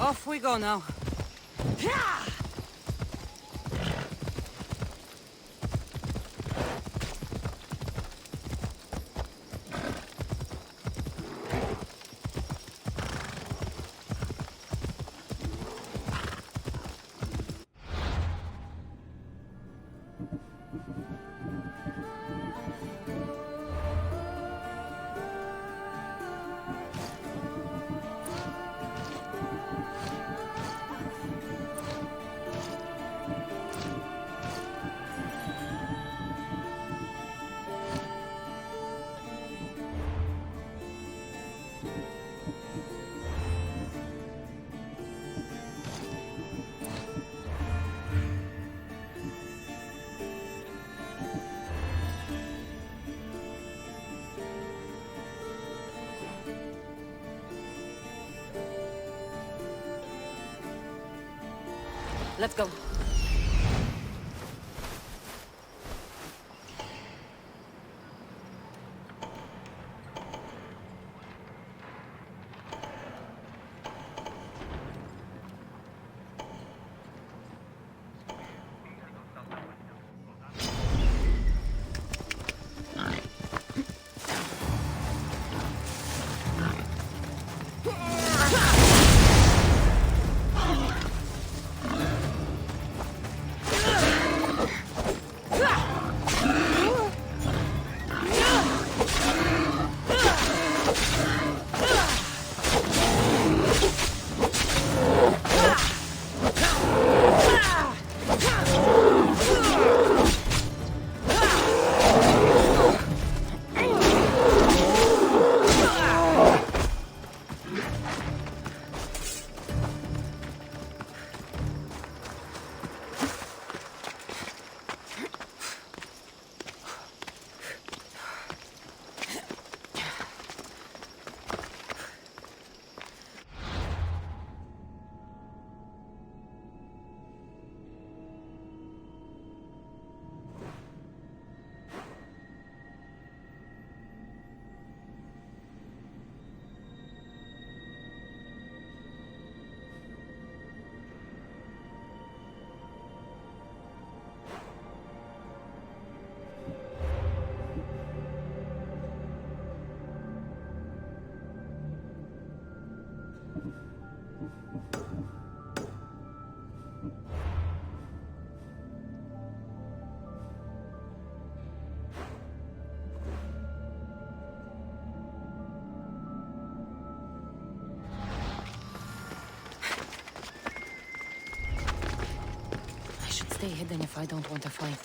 Off we go now. Let's go. Stay hidden if I don't want to fight.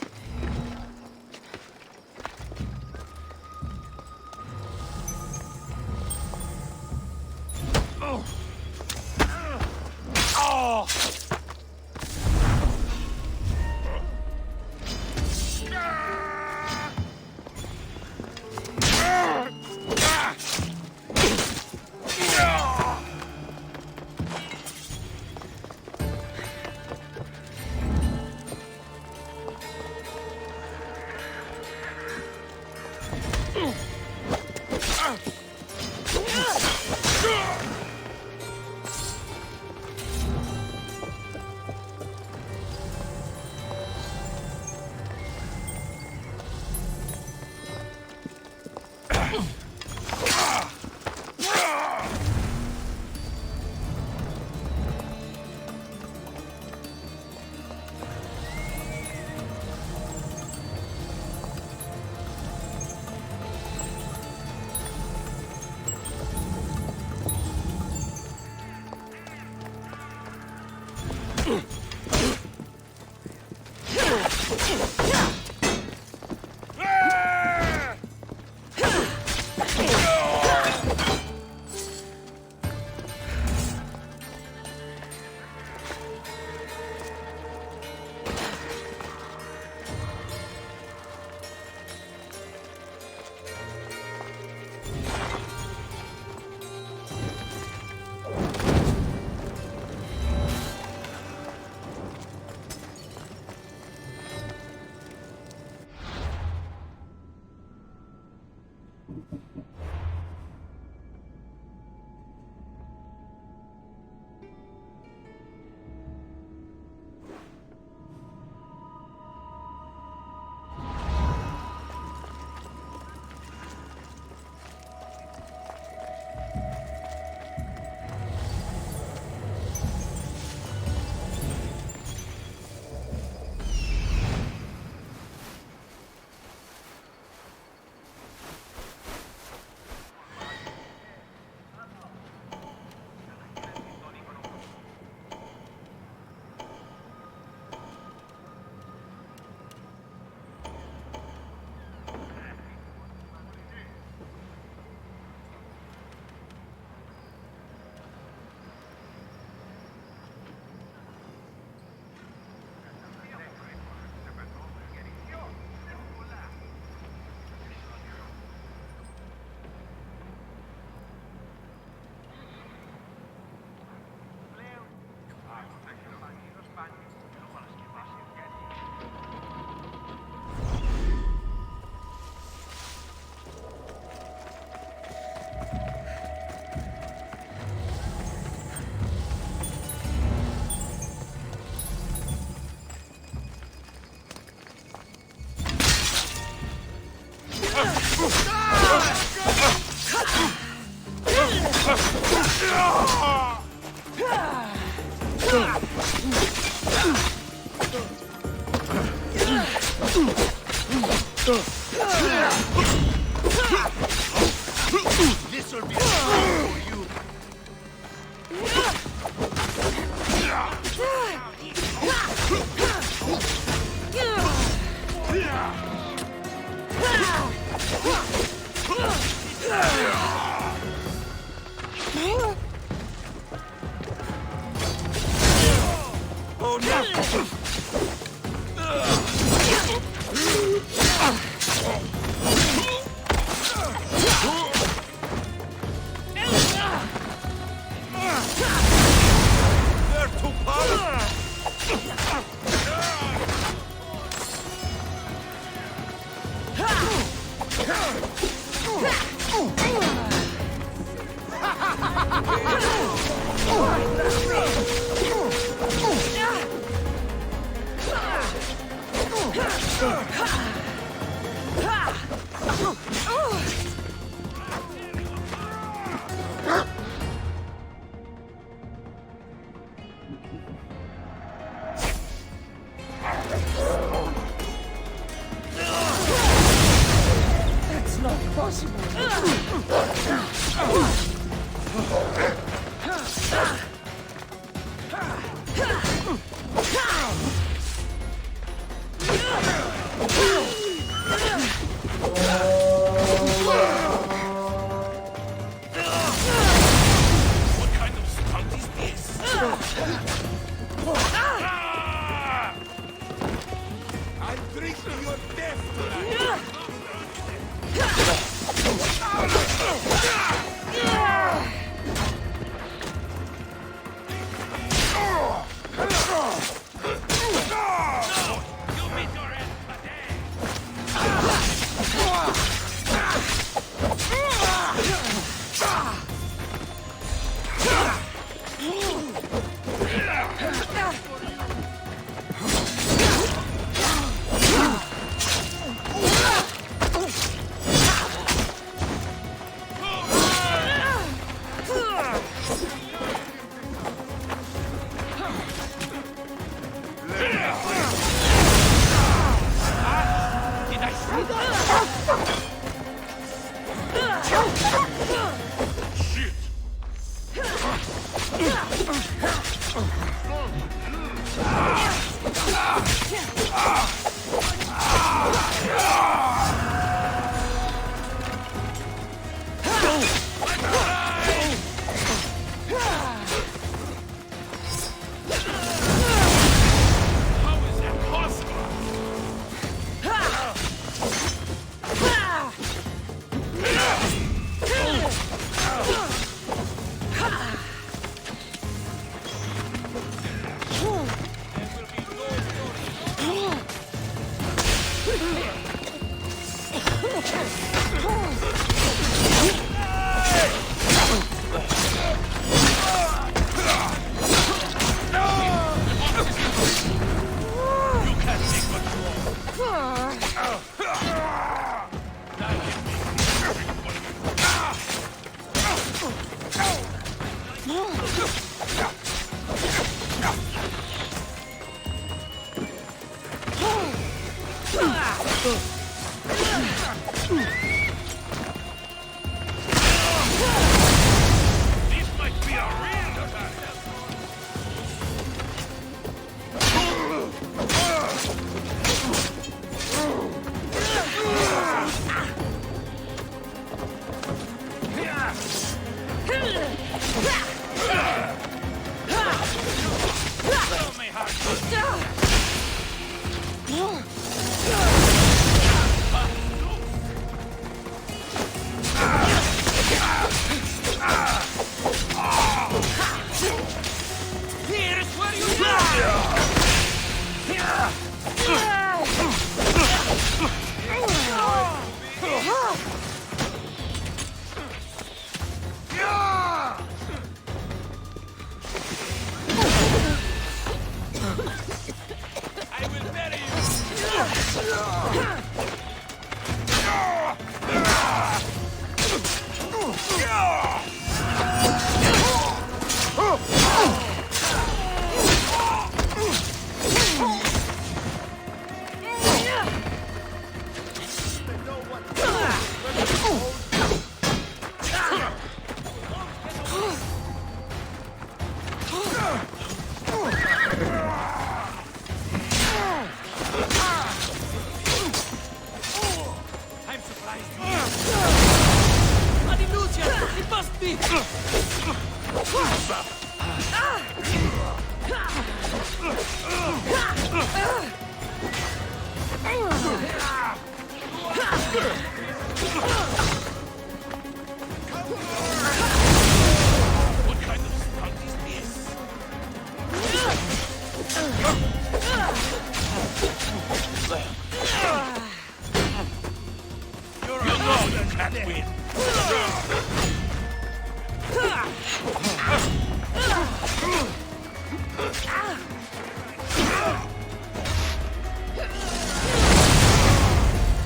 Oh no! They're too powerful! That's not possible. What kind of stunt is this? I'm drinking your death tonight! You meet your end today! Did I see that? Shit! How is that possible? You can't take much more. civilized here. An illusion! It must be! What kind of stunt is this? You know you can't win.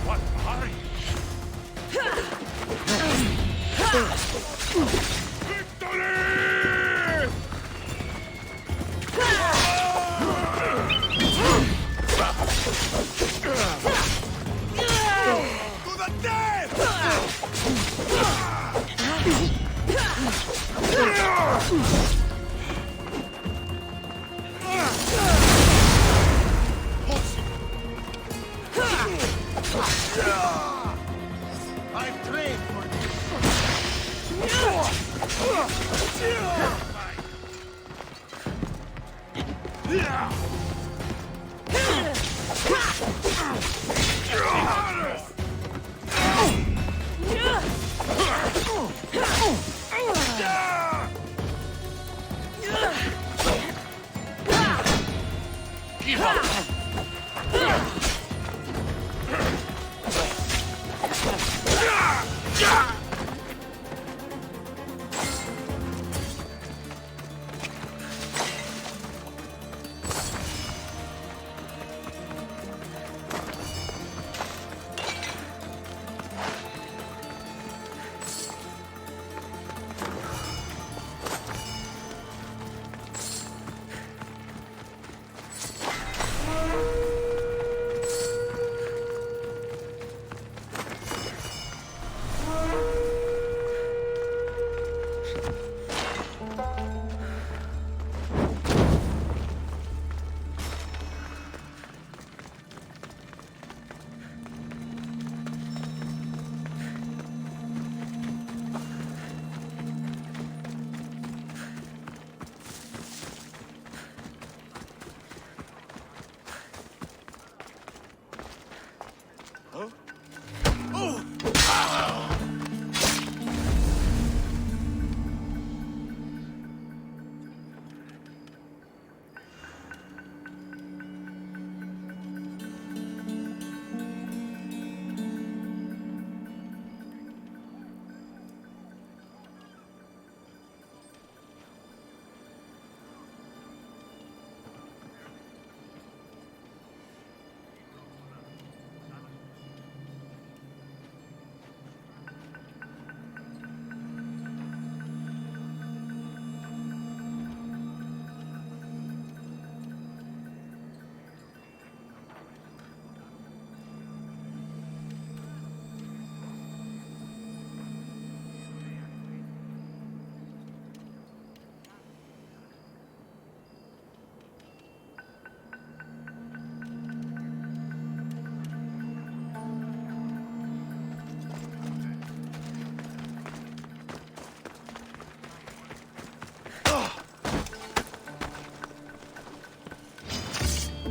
What are you? Victory! To the death! I've trained for Give up!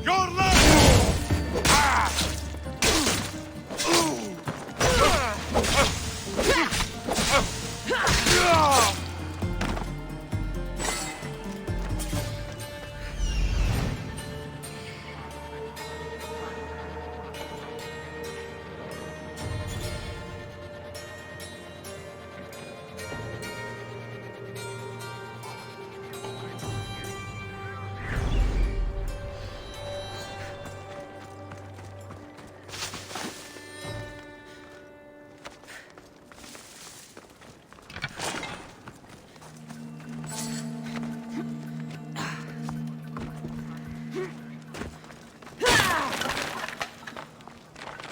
Your left!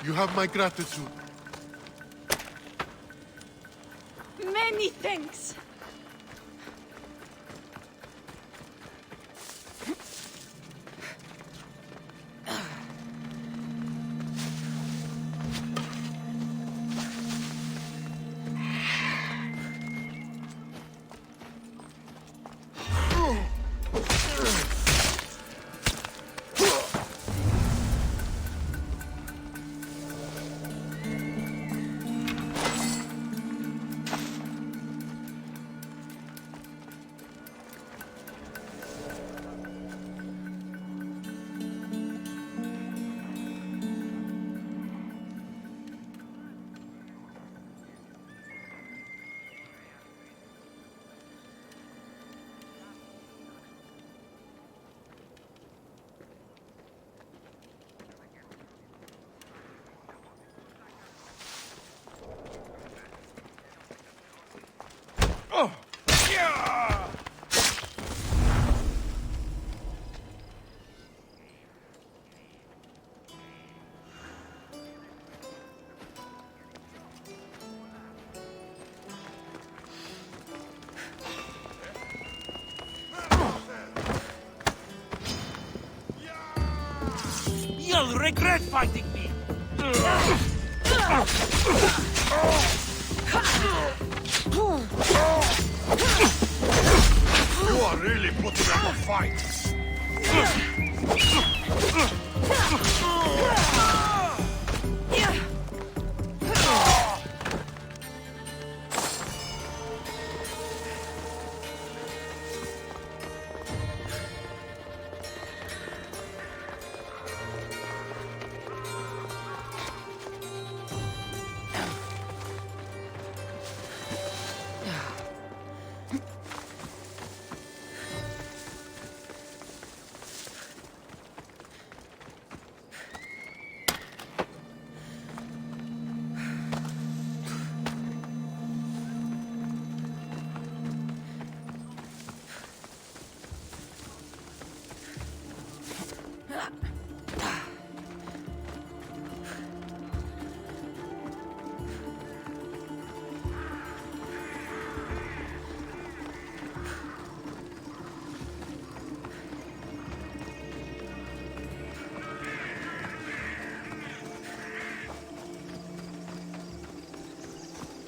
You have my gratitude. Many thanks. regret fighting me! You are really putting up a fight.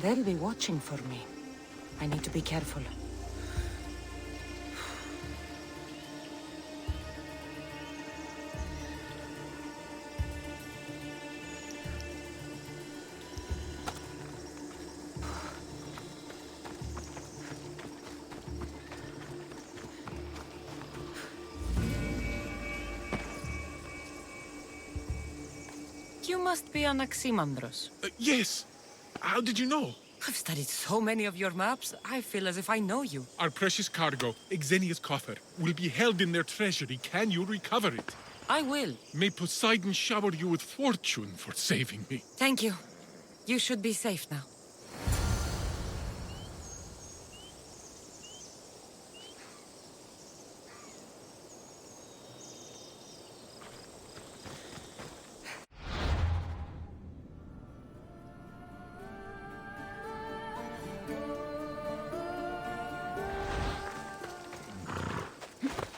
They'll be watching for me. I need to be careful. You must be Anaximandros. Yes. How did you know? I've studied so many of your maps, I feel as if I know you. Our precious cargo, Xenia's coffer, will be held in their treasury. Can you recover it? I will. May Poseidon shower you with fortune for saving me. Thank you. You should be safe now.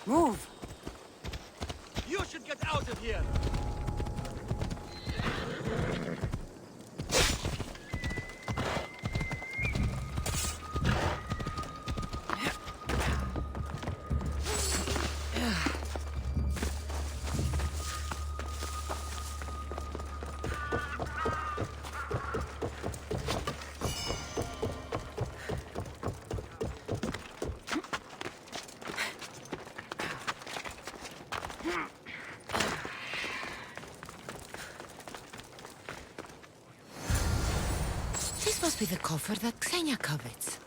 Move! You should get out of here! This must be the coffer that Xenia covets.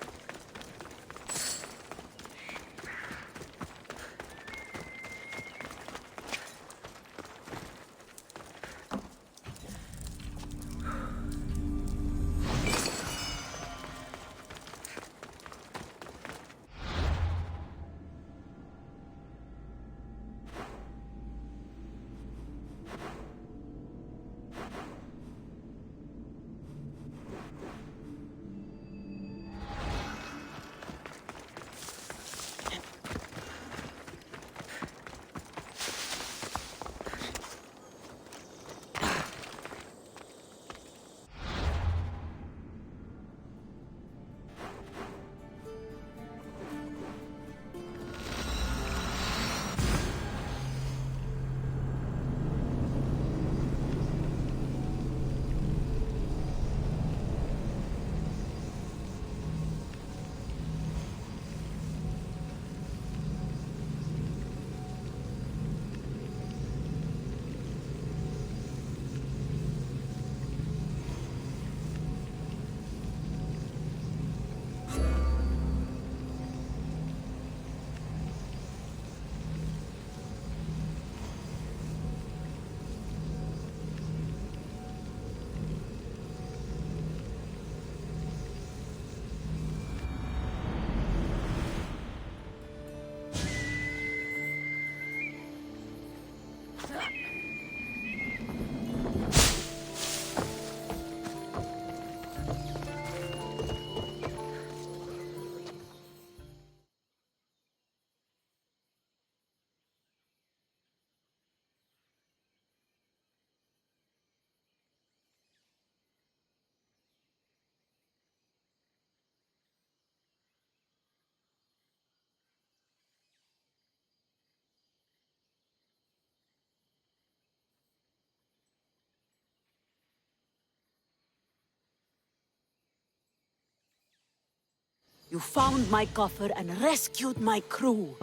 You found my coffer and rescued my crew.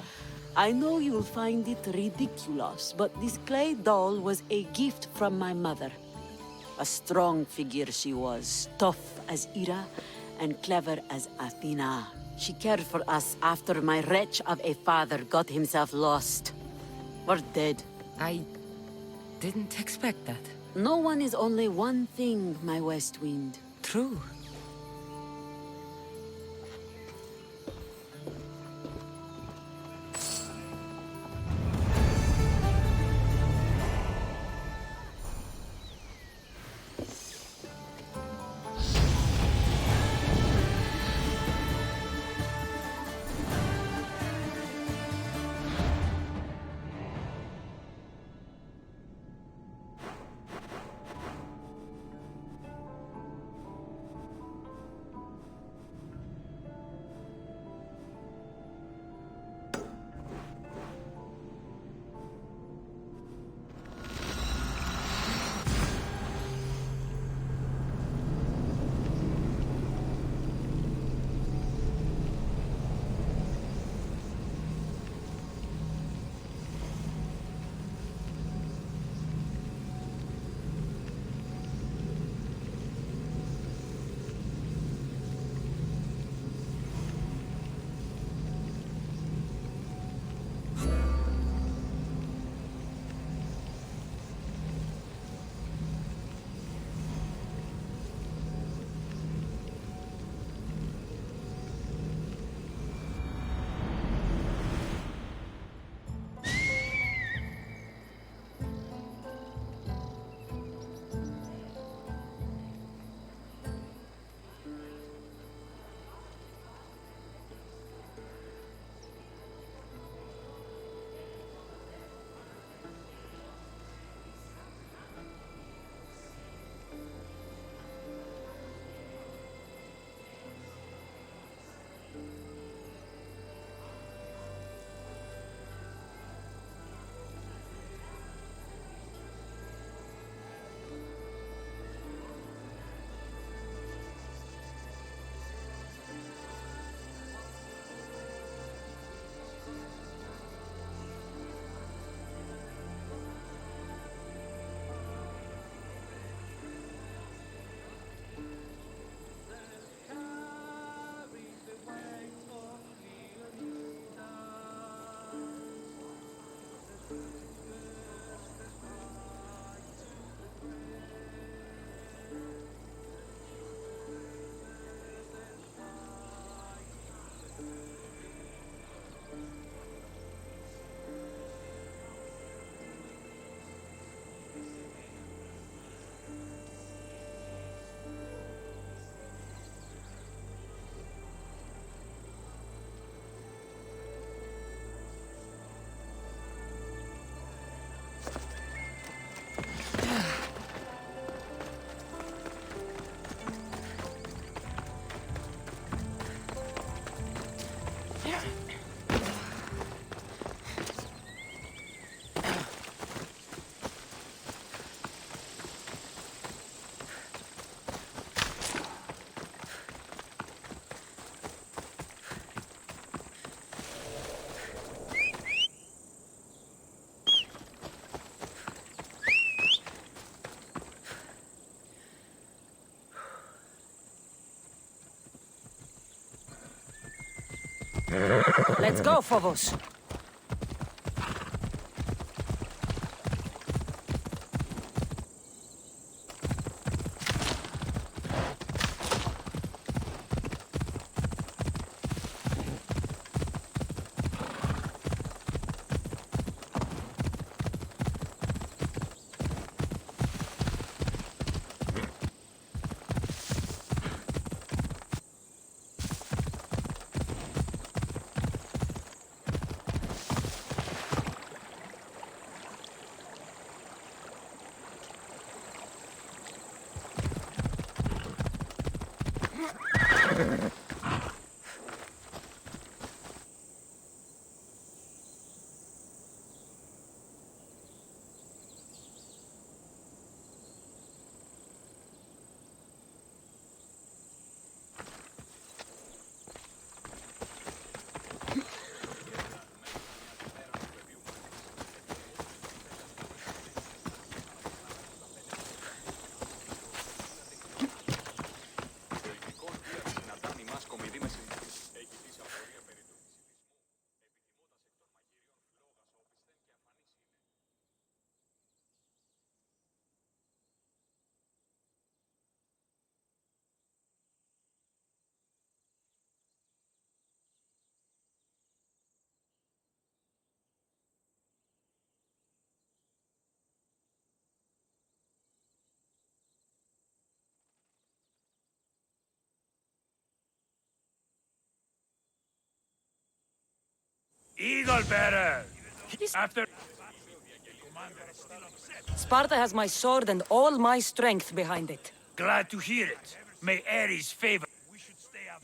I know you'll find it ridiculous, but this clay doll was a gift from my mother. A strong figure she was, tough as Ira and clever as Athena. She cared for us after my wretch of a father got himself lost. Or dead. I didn't expect that. No one is only one thing, my West Wind. True. Let's go, Phobos. Eagle bearer! After... Sparta has my sword and all my strength behind it. Glad to hear it. May Ares favor... We should stay out...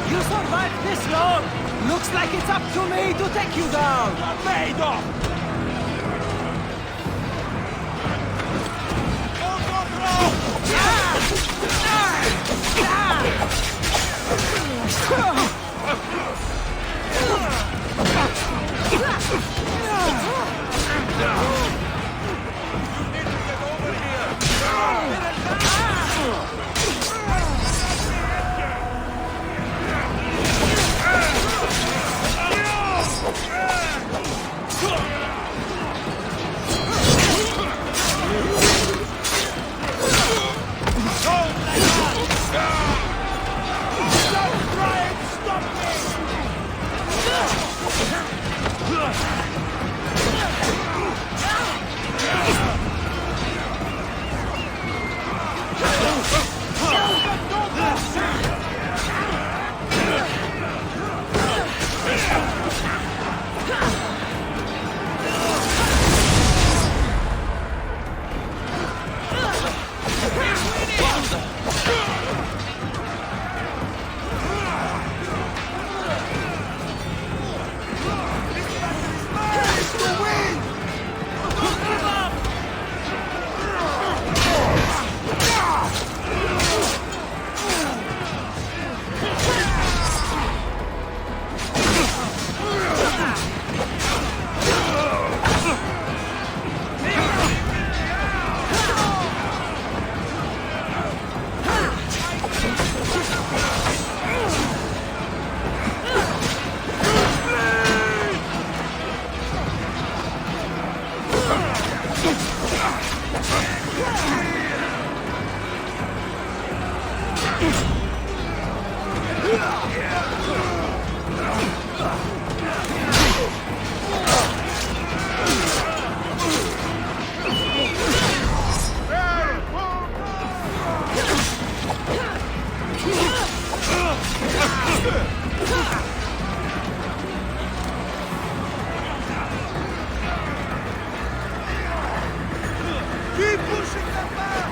You survived this long! Looks like it's up to me to take you down! Made off! Keep pushing them back!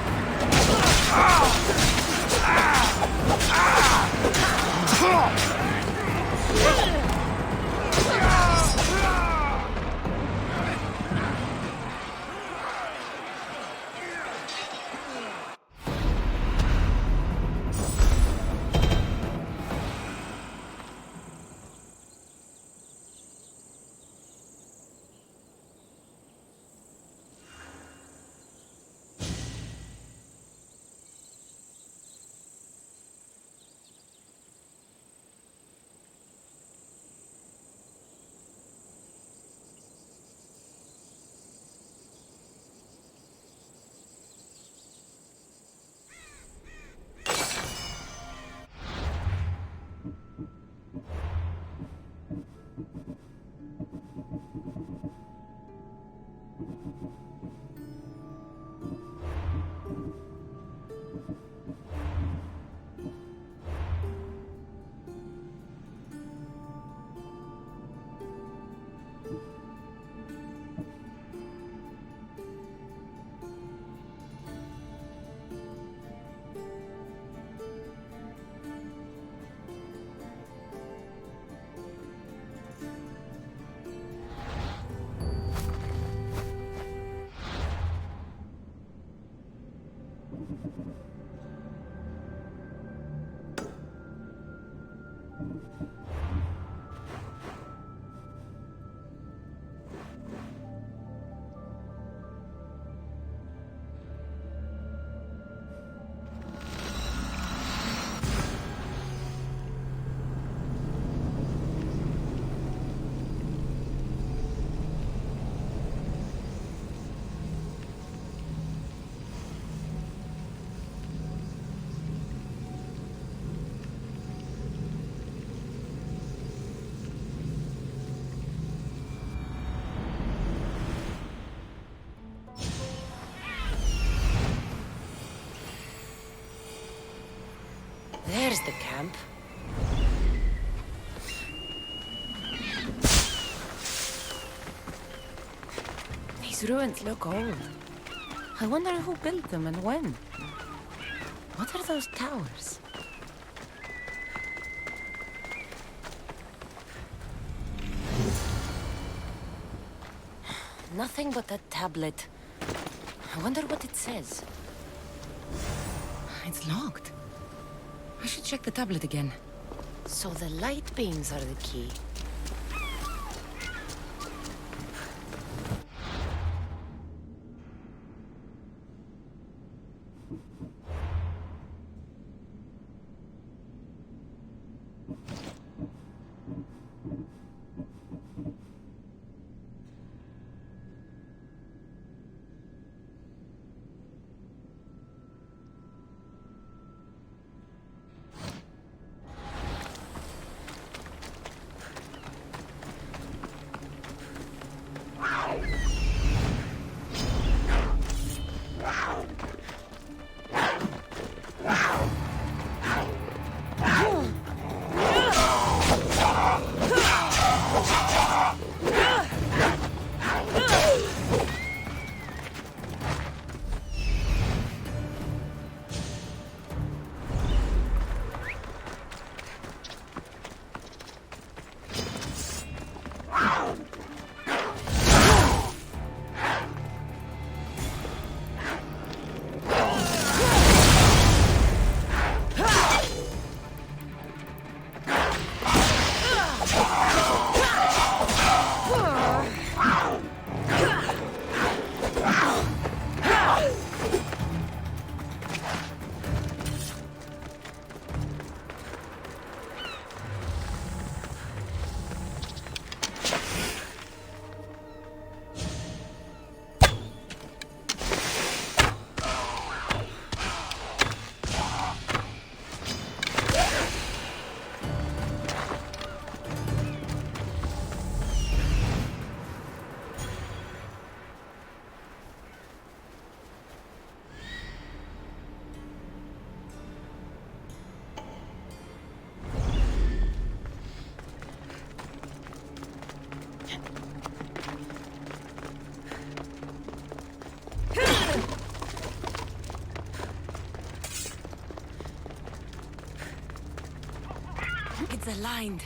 There's the camp. These ruins look old. I wonder who built them and when. What are those towers? Nothing but that tablet. I wonder what it says. It's locked. I should check the tablet again. So the light beams are the key. planets aligned.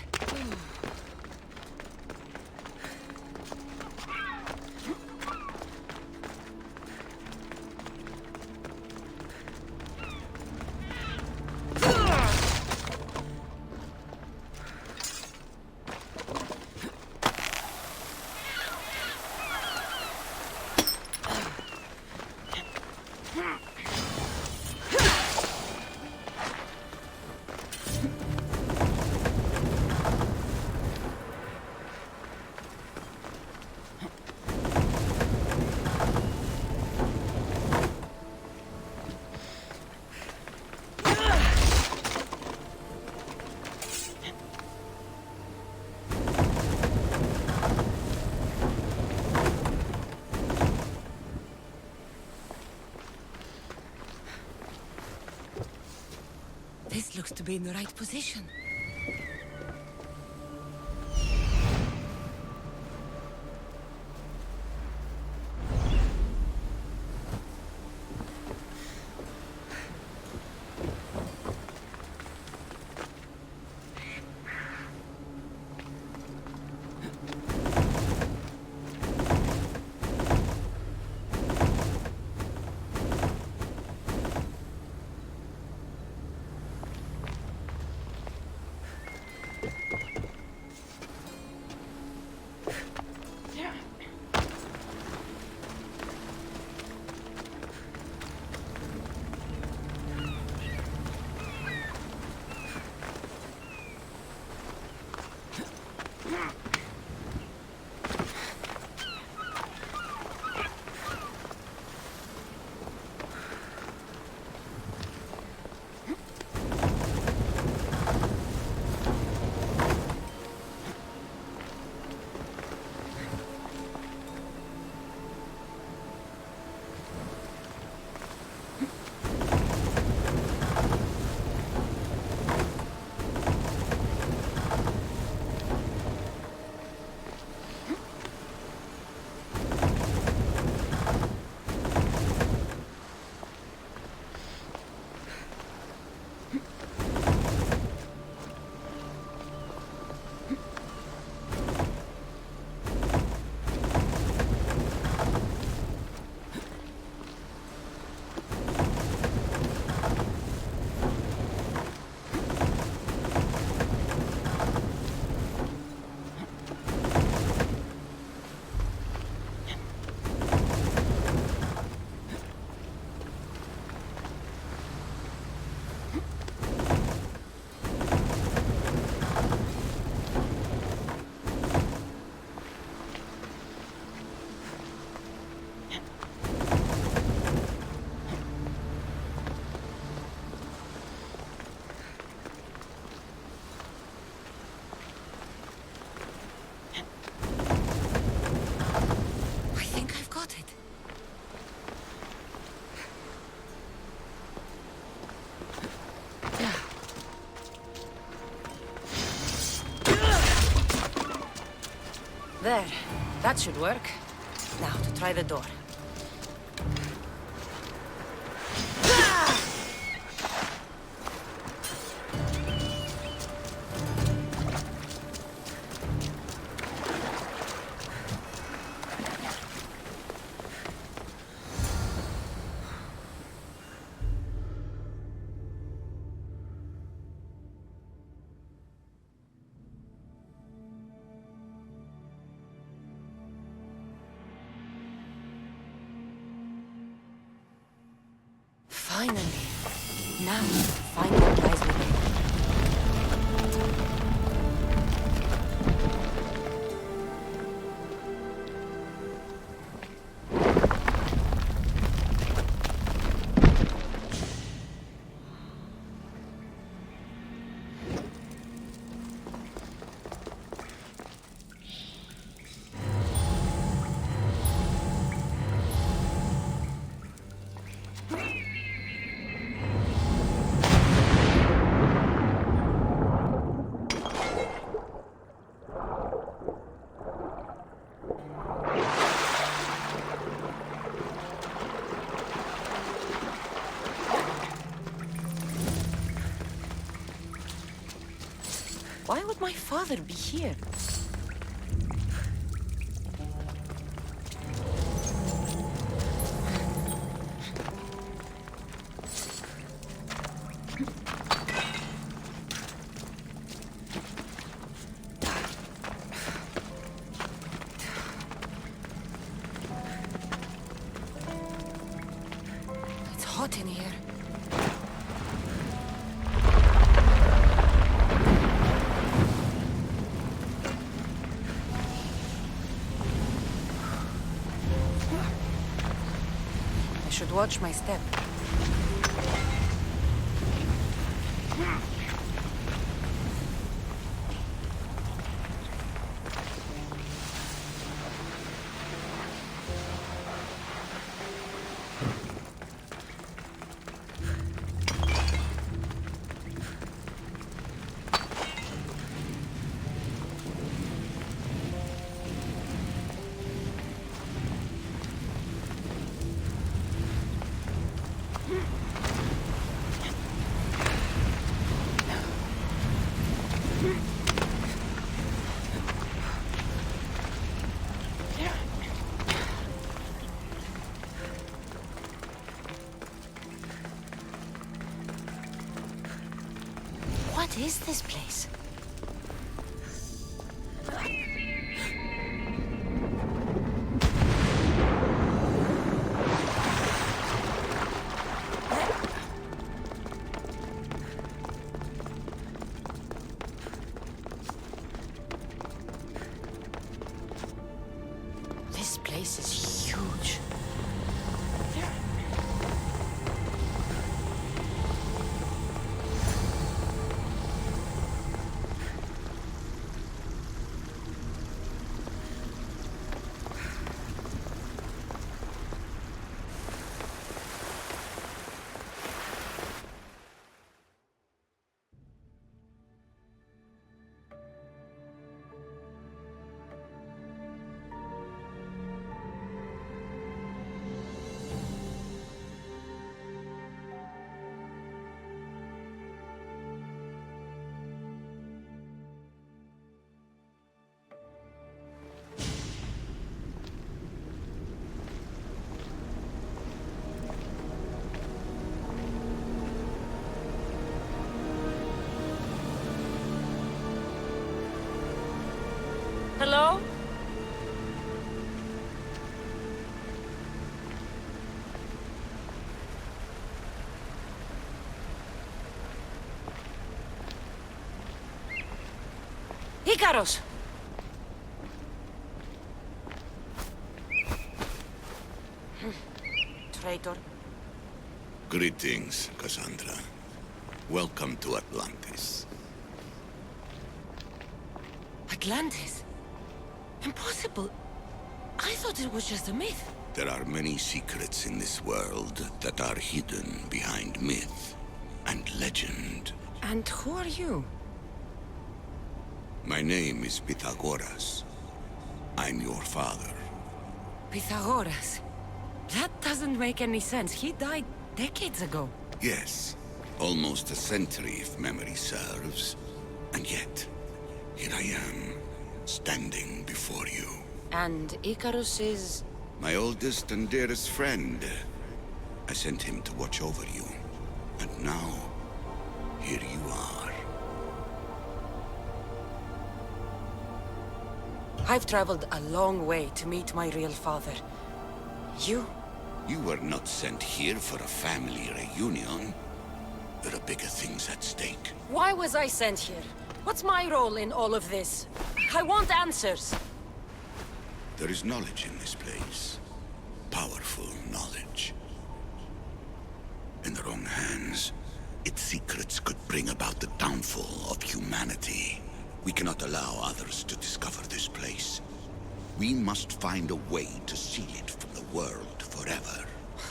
This looks to be in the right position. There. That should work. Now to try the door. Finally. Now, find what lies within. Why would my father be here? It's hot in here. I should watch my step. What is this place? This place is huge. Hello? Icaros! Traitor. Greetings, Cassandra. Welcome to Atlantis. Atlantis? Impossible. I thought it was just a myth. There are many secrets in this world that are hidden behind myth and legend. And who are you? My name is Pythagoras. I'm your father. Pythagoras. That doesn't make any sense. He died decades ago. Yes, almost a century if memory serves. And yet, here I am, standing before you. And Icarus is... My oldest and dearest friend. I sent him to watch over you. And now, here you are. I've traveled a long way to meet my real father. You? You were not sent here for a family reunion. There are bigger things at stake. Why was I sent here? What's my role in all of this? I want answers. There is knowledge in this place. Powerful knowledge. In the wrong hands, its secrets could bring about the downfall of humanity. We cannot allow others to discover this place. We must find a way to seal it from the world forever.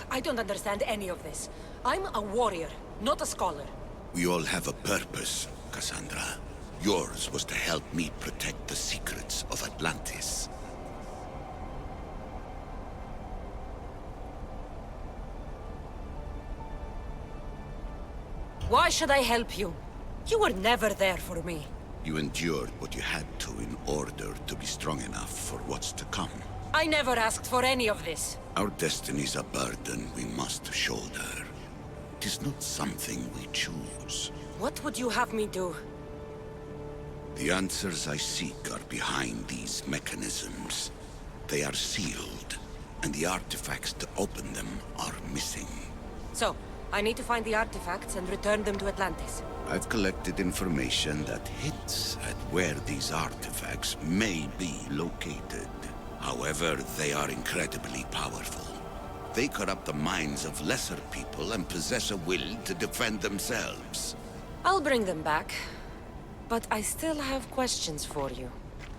I don't understand any of this. I'm a warrior, not a scholar. We all have a purpose, Cassandra. Yours was to help me protect the secrets of Atlantis. Why should I help you? You were never there for me. You endured what you had to in order to be strong enough for what's to come. I never asked for any of this. Our destiny's a burden we must shoulder. It is not something we choose. What would you have me do? The answers I seek are behind these mechanisms. They are sealed, and the artifacts to open them are missing. So, I need to find the artifacts and return them to Atlantis. I've collected information that hints at where these artifacts may be located. However, they are incredibly powerful. They corrupt the minds of lesser people and possess a will to defend themselves. I'll bring them back. But I still have questions for you.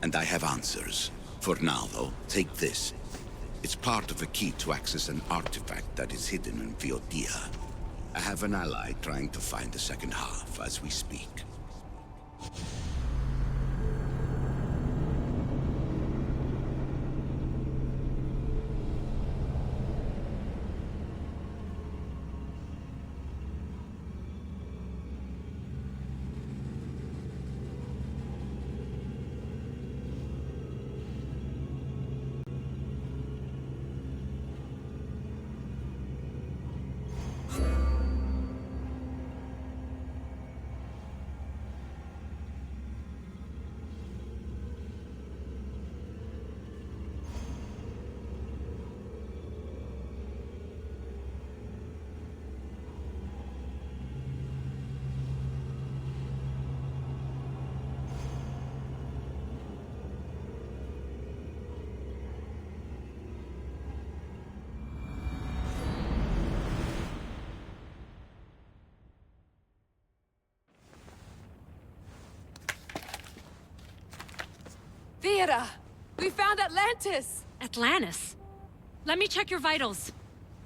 And I have answers. For now, though, take this. It's part of a key to access an artifact that is hidden in Viotia. I have an ally trying to find the second half as we speak. Vera! We found Atlantis! Atlantis? Let me check your vitals.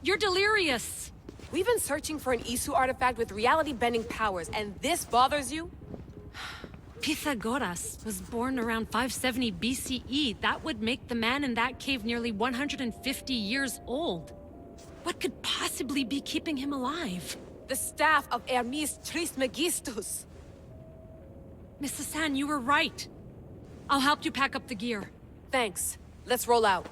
You're delirious. We've been searching for an Isu artifact with reality-bending powers, and this bothers you? Pythagoras was born around 570 BCE. That would make the man in that cave nearly 150 years old. What could possibly be keeping him alive? The staff of Hermes Trismegistus! Mrs. San, you were right. I'll help you pack up the gear. Thanks. Let's roll out.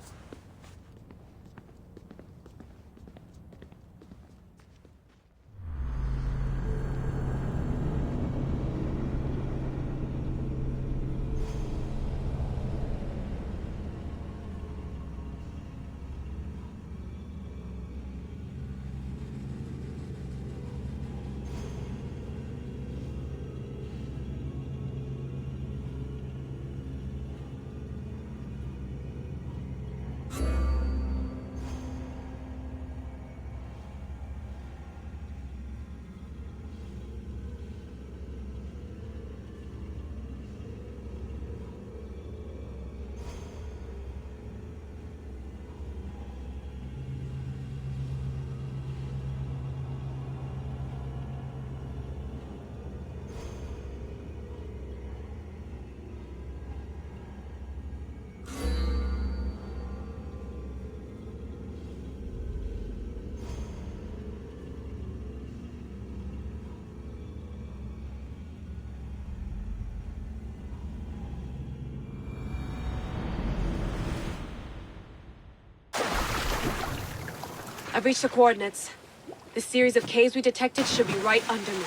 I've reached the coordinates. The series of caves we detected should be right under me.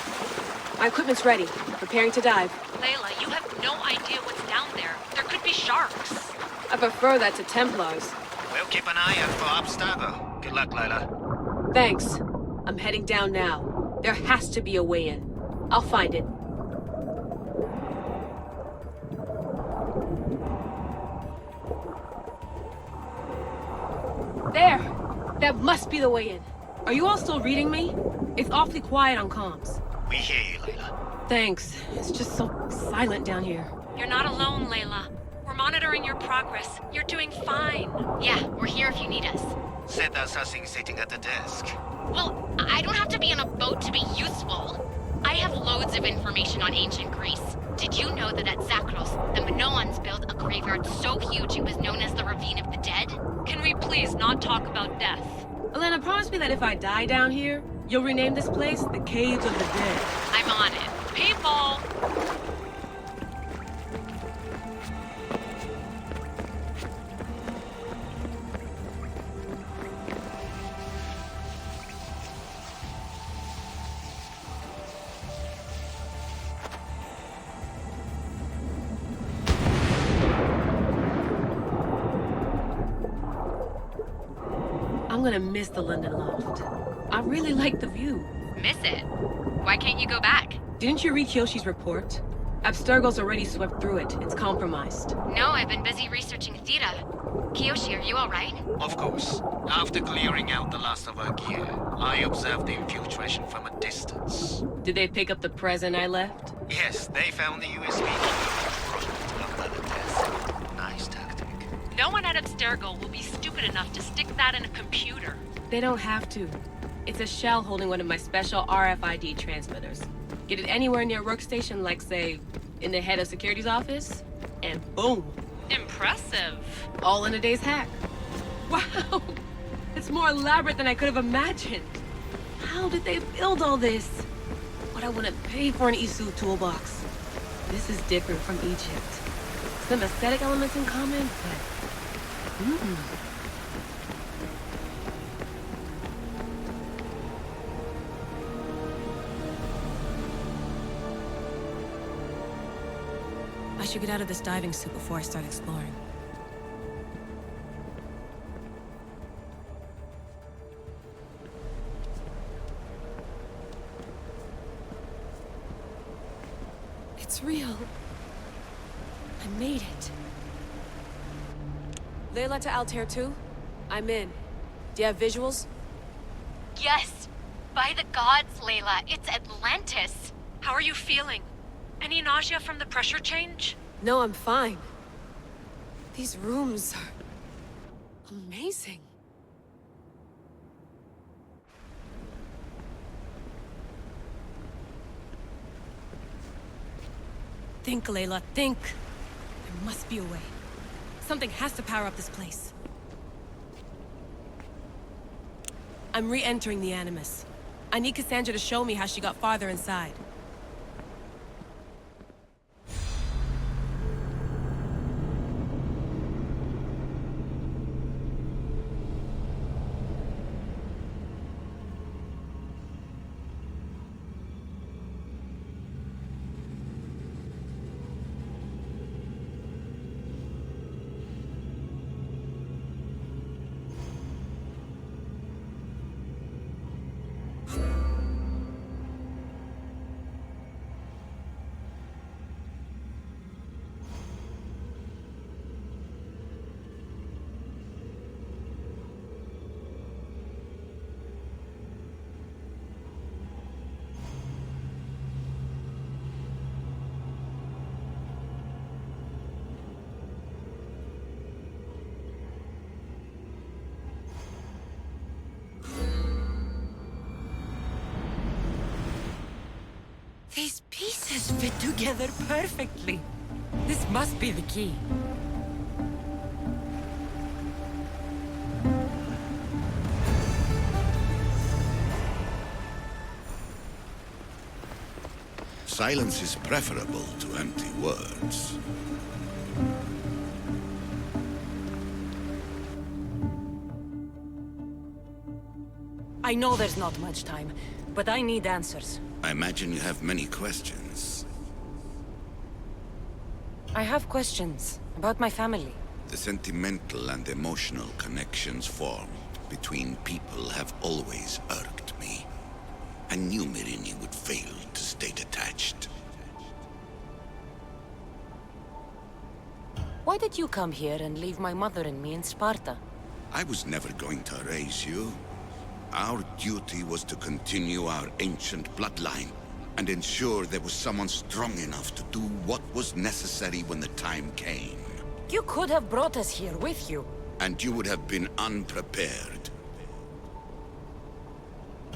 My equipment's ready. Preparing to dive. Layla, you have no idea what's down there. There could be sharks. I prefer that to Templars. We'll keep an eye out for Obstacle. Good luck, Layla. Thanks. I'm heading down now. There has to be a way in. I'll find it. There! That must be the way in. Are you all still reading me? It's awfully quiet on comms. We hear you, Layla. Thanks. It's just so silent down here. You're not alone, Layla. We're monitoring your progress. You're doing fine. Yeah, we're here if you need us. Said that's us sitting at the desk. Well, I don't have to be on a boat to be useful. I have loads of information on ancient Greece. Did you know that at Zakros, the Minoans built a graveyard so huge it was known as the Ravine of the Dead? Can we please not talk about death? Elena, promise me that if I die down here, you'll rename this place the Caves of the Dead. I'm on it. Paintball! I'm gonna miss the London loft. I really like the view. Miss it? Why can't you go back? Didn't you read Kyoshi's report? Abstergo's already swept through it. It's compromised. No, I've been busy researching Theta. Kiyoshi, are you alright? Of course. After clearing out the last of our gear, I observed the infiltration from a distance. Did they pick up the present I left? Yes, they found the USB key under the desk. Nice tactic. No one at Abstergo will be stupid enough to stick that in a computer. They don't have to. It's a shell holding one of my special RFID transmitters. Get it anywhere near a workstation, like, say, in the head of security's office, and boom. Impressive. All in a day's hack. Wow! It's more elaborate than I could have imagined. How did they build all this? What I wouldn't pay for an Isu toolbox. This is different from Egypt. Some aesthetic elements in common, but... I should get out of this diving suit before I start exploring. It's real. I made it. Layla to Altair 2? I'm in. Do you have visuals? Yes! By the gods, Layla, it's Atlantis! How are you feeling? Any nausea from the pressure change? No, I'm fine. These rooms are amazing. Think, Layla, think. There must be a way. Something has to power up this place. I'm re-entering the Animus. I need Cassandra to show me how she got farther inside. These pieces fit together perfectly. This must be the key. Silence is preferable to empty words. I know there's not much time, but I need answers. I imagine you have many questions. I have questions about my family. The sentimental and emotional connections formed between people have always irked me. I knew Mirini would fail to stay detached. Why did you come here and leave my mother and me in Sparta? I was never going to erase you. Our duty was to continue our ancient bloodline and ensure there was someone strong enough to do what was necessary when the time came. You could have brought us here with you. And you would have been unprepared.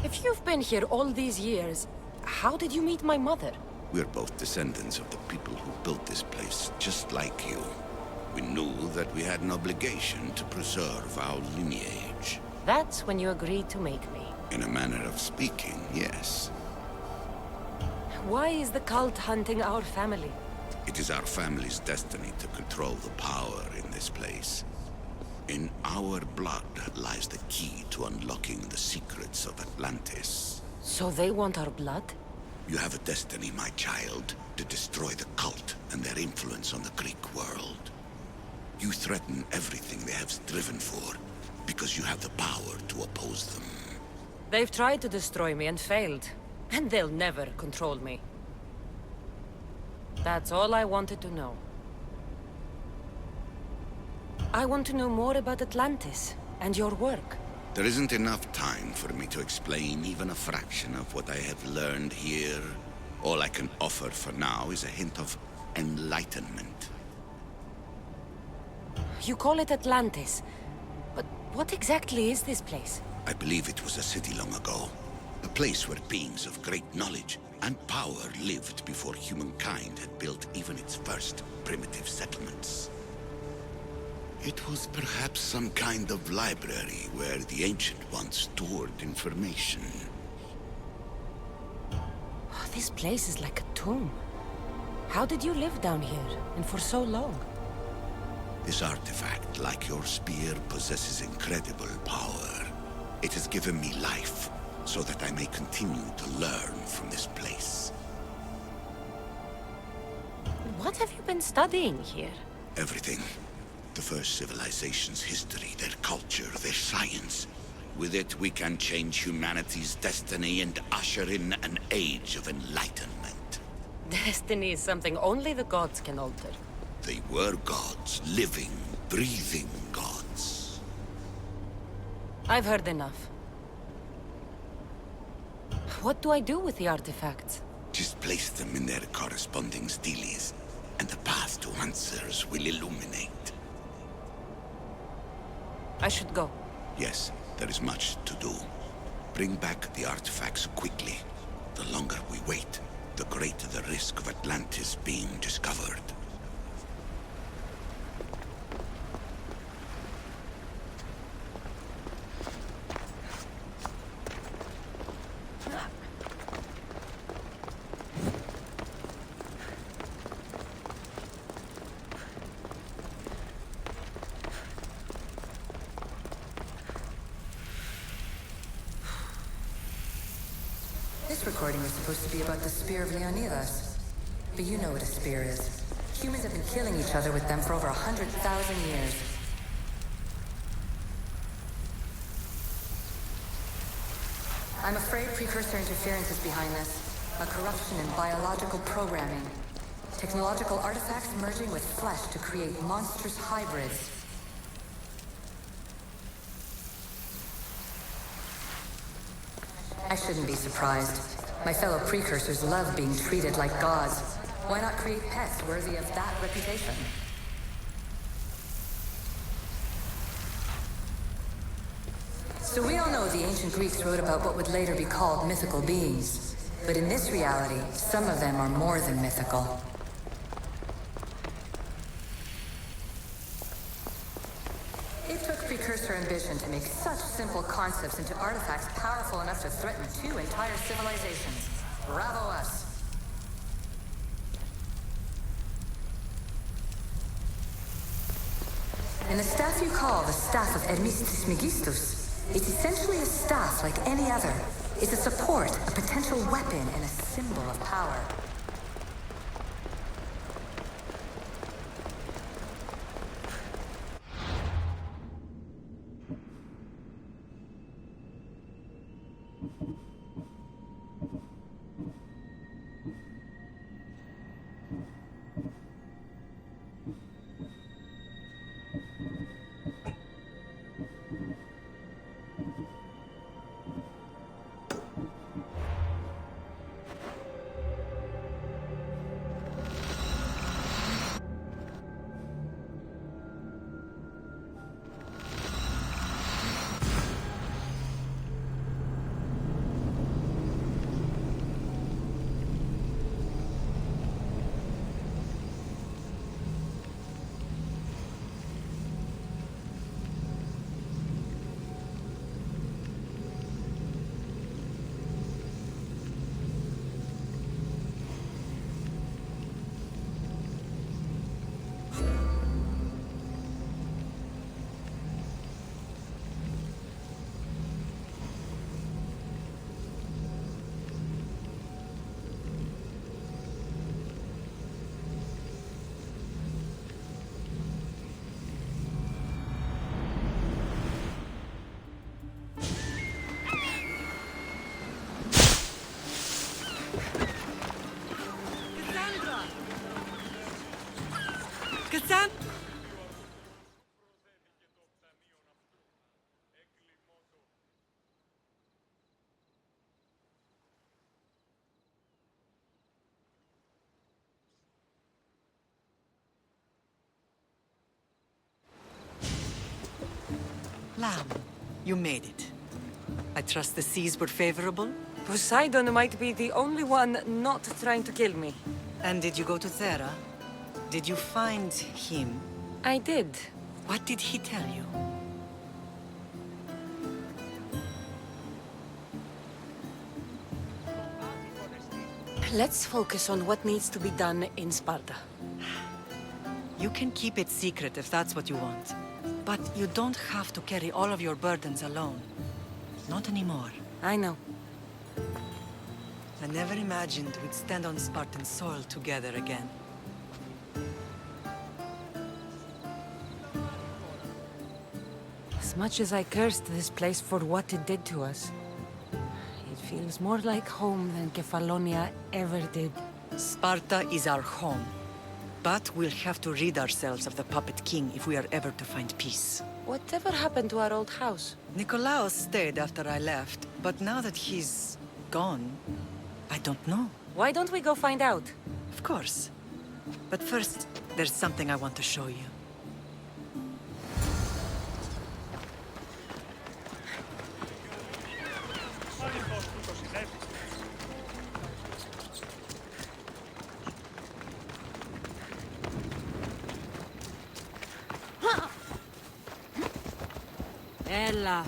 If you've been here all these years, how did you meet my mother? We're both descendants of the people who built this place, just like you. We knew that we had an obligation to preserve our lineage. That's when you agreed to make me. In a manner of speaking, yes. Why is the cult hunting our family? It is our family's destiny to control the power in this place. In our blood lies the key to unlocking the secrets of Atlantis. So they want our blood? You have a destiny, my child, to destroy the cult and their influence on the Greek world. You threaten everything they have striven for, because you have the power to oppose them. They've tried to destroy me and failed. And they'll never control me. That's all I wanted to know. I want to know more about Atlantis and your work. There isn't enough time for me to explain even a fraction of what I have learned here. All I can offer for now is a hint of enlightenment. You call it Atlantis. But what exactly is this place? I believe it was a city long ago. A place where beings of great knowledge and power lived before humankind had built even its first primitive settlements. It was perhaps some kind of library where the Ancient Ones stored information. Oh, this place is like a tomb. How did you live down here, and for so long? This artifact, like your spear, possesses incredible power. It has given me life, so that I may continue to learn from this place. What have you been studying here? Everything. The first civilization's history, their culture, their science. With it, we can change humanity's destiny and usher in an age of enlightenment. Destiny is something only the gods can alter. They were gods, living, breathing gods. I've heard enough. What do I do with the artifacts? Just place them in their corresponding steles, and the path to answers will illuminate. I should go. Yes, there is much to do. Bring back the artifacts quickly. The longer we wait, the greater the risk of Atlantis being discovered. This recording is supposed to be about the Spear of Leonidas. But you know what a spear is. Humans have been killing each other with them for over 100,000 years. I'm afraid precursor interference is behind this. A corruption in biological programming. Technological artifacts merging with flesh to create monstrous hybrids. I shouldn't be surprised. My fellow precursors love being treated like gods. Why not create pets worthy of that reputation? So we all know the ancient Greeks wrote about what would later be called mythical beings. But in this reality, some of them are more than mythical. It took precursor ambition to make such simple concepts into artifacts powerful enough to threaten 2 entire civilizations. Bravo us! And the staff you call the Staff of Hermes Trismegistus, it's essentially a staff like any other. It's a support, a potential weapon, and a symbol of power. Cassandra! Lamb, you made it. I trust the seas were favorable? Poseidon might be the only one not trying to kill me. And did you go to Thera? Did you find him? I did. What did he tell you? Let's focus on what needs to be done in Sparta. You can keep it secret if that's what you want. But you don't have to carry all of your burdens alone. Not anymore. I know. I never imagined we'd stand on Spartan soil together again. As much as I cursed this place for what it did to us, it feels more like home than Kefalonia ever did. Sparta is our home. But we'll have to rid ourselves of the Puppet King if we are ever to find peace. Whatever happened to our old house? Nikolaos stayed after I left, but now that he's gone, I don't know. Why don't we go find out? Of course. But first, there's something I want to show you. Ella.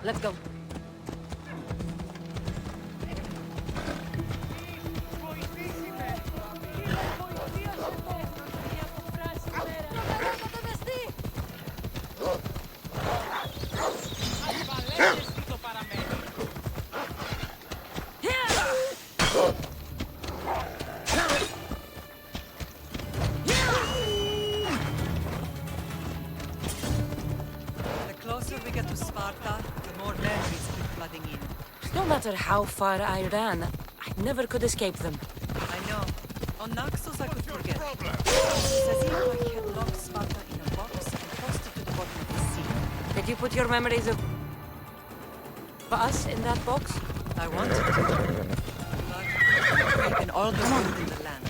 Let's go. The closer we get to Sparta, the more memories keep flooding in. No matter how far I ran, I never could escape them. I know. On Naxos, I could forget. It's as if I had locked Sparta in a box and tossed it to the bottom of the sea. Did you put your memories of us in that box? I wanted to. But I've been all the gold in the land.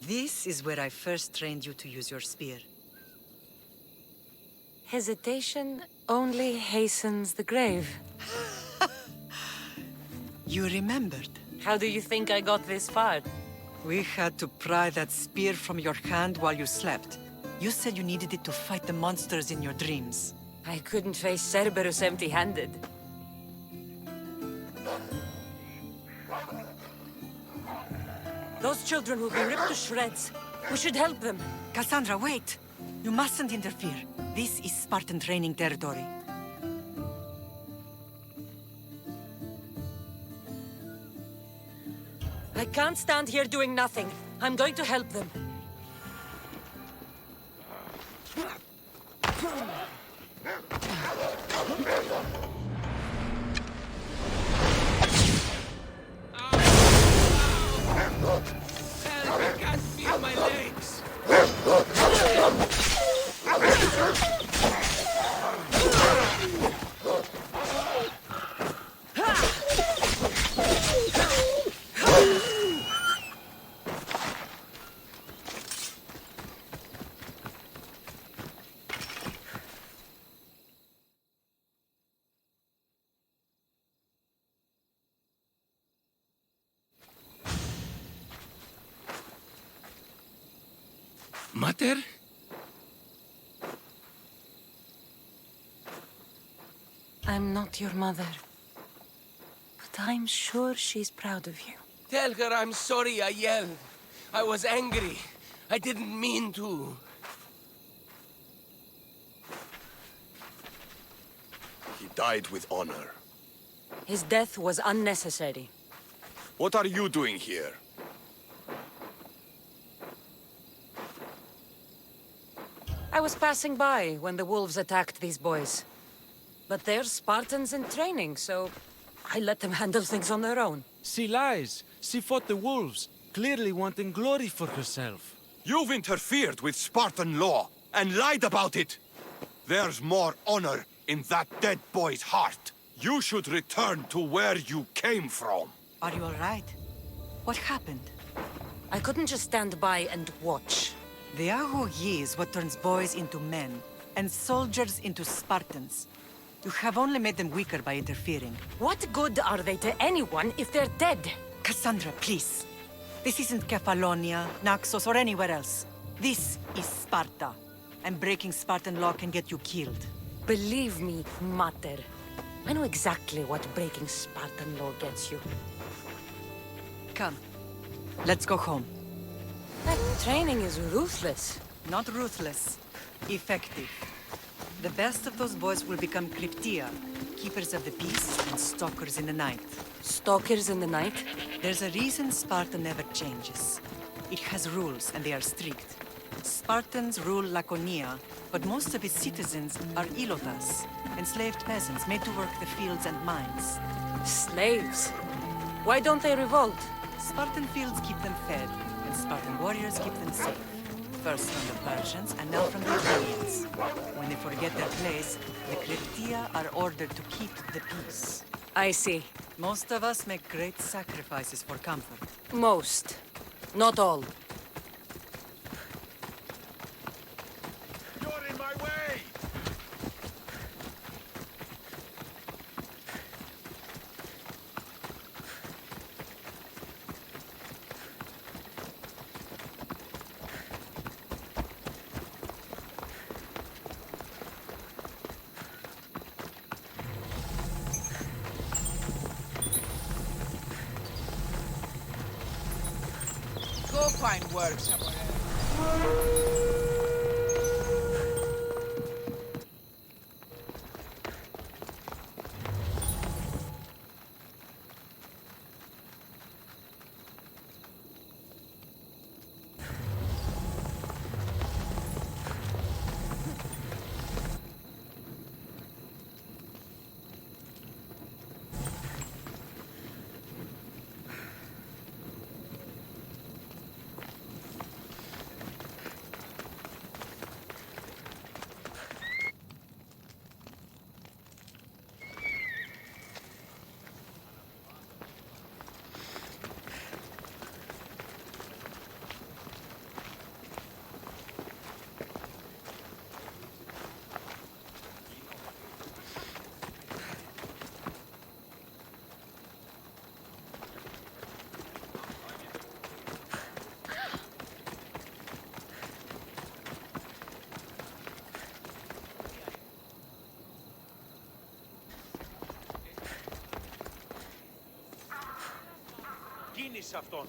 This is where I first trained you to use your spear. Hesitation only hastens the grave. You remembered. How do you think I got this far? We had to pry that spear from your hand while you slept. You said you needed it to fight the monsters in your dreams. I couldn't face Cerberus empty-handed. Those children will be ripped to shreds. We should help them. Cassandra, wait! You mustn't interfere. This is Spartan training territory. I can't stand here doing nothing. I'm going to help them. Help, I can't feel my legs! Mater? I'm not your mother. But I'm sure she's proud of you. Tell her I'm sorry I yelled. I was angry. I didn't mean to. He died with honor. His death was unnecessary. What are you doing here? I was passing by when the wolves attacked these boys. But they're Spartans in training, so I let them handle things on their own. She lies. She fought the wolves, clearly wanting glory for herself. You've interfered with Spartan law and lied about it. There's more honor in that dead boy's heart. You should return to where you came from. Are you all right? What happened? I couldn't just stand by and watch. The Aho Yi is what turns boys into men, and soldiers into Spartans. You have only made them weaker by interfering. What good are they to anyone if they're dead? Cassandra, please. This isn't Kefalonia, Naxos, or anywhere else. This is Sparta, and breaking Spartan law can get you killed. Believe me, Mater. I know exactly what breaking Spartan law gets you. Come, let's go home. That training is ruthless. Not ruthless, effective. The best of those boys will become Cryptia, keepers of the peace and stalkers in the night. Stalkers in the night? There's a reason Sparta never changes. It has rules, and they are strict. Spartans rule Laconia, but most of its citizens are ilotas, enslaved peasants made to work the fields and mines. Slaves? Why don't they revolt? Spartan fields keep them fed, and Spartan warriors keep them safe. First from the Persians, and now from the Athenians. When they forget their place, the Cretia are ordered to keep the peace. I see. Most of us make great sacrifices for comfort. Most. Not all. You're in my way! Go find work somewhere else. Κίνησε αυτόν.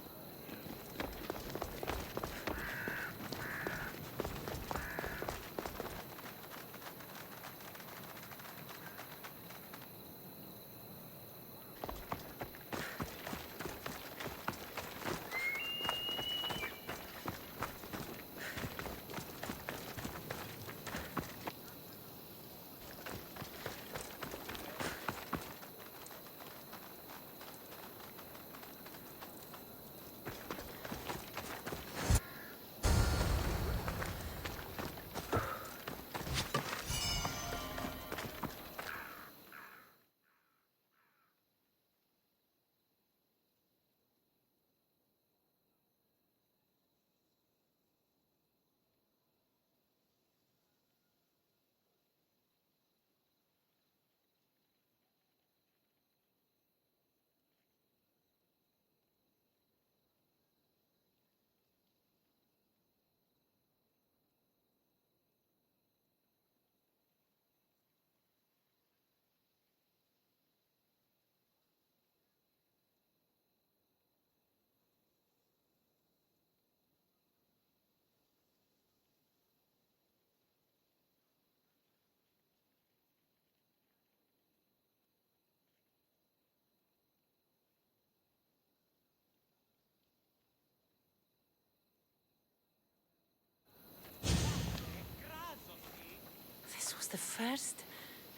This was the first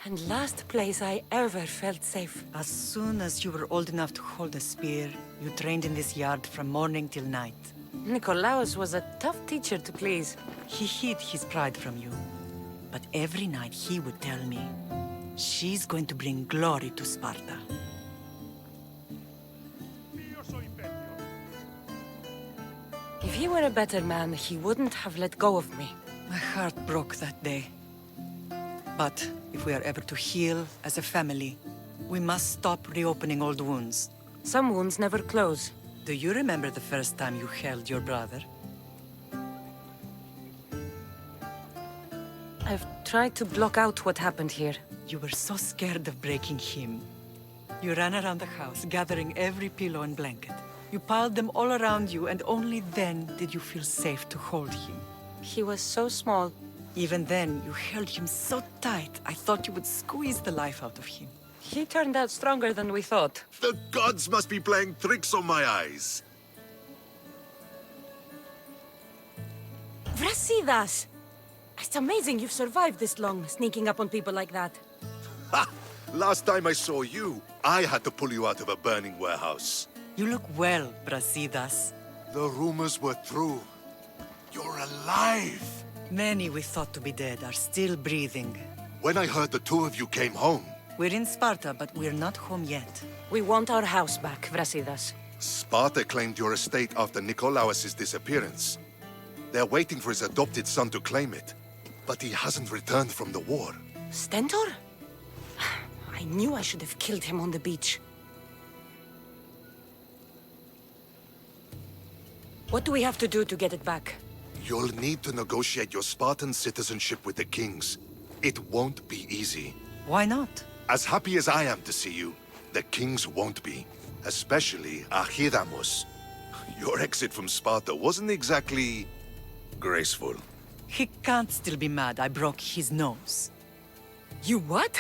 and last place I ever felt safe. As soon as you were old enough to hold a spear, you trained in this yard from morning till night. Nikolaos was a tough teacher to please. He hid his pride from you. But every night he would tell me, she's going to bring glory to Sparta. If he were a better man, he wouldn't have let go of me. My heart broke that day. But if we are ever to heal as a family, we must stop reopening old wounds. Some wounds never close. Do you remember the first time you held your brother? I've tried to block out what happened here. You were so scared of breaking him. You ran around the house, gathering every pillow and blanket. You piled them all around you, and only then did you feel safe to hold him. He was so small. Even then, you held him so tight, I thought you would squeeze the life out of him. He turned out stronger than we thought. The gods must be playing tricks on my eyes. Brasidas! It's amazing you've survived this long, sneaking up on people like that. Ha! Last time I saw you, I had to pull you out of a burning warehouse. You look well, Brasidas. The rumors were true. You're alive! Many we thought to be dead are still breathing. When I heard the two of you came home... We're in Sparta, but we're not home yet. We want our house back, Brasidas. Sparta claimed your estate after Nikolaos' disappearance. They're waiting for his adopted son to claim it. But he hasn't returned from the war. Stentor? I knew I should have killed him on the beach. What do we have to do to get it back? You'll need to negotiate your Spartan citizenship with the kings. It won't be easy. Why not? As happy as I am to see you, the kings won't be. Especially Archidamos. Your exit from Sparta wasn't exactly... graceful. He can't still be mad I broke his nose. You what?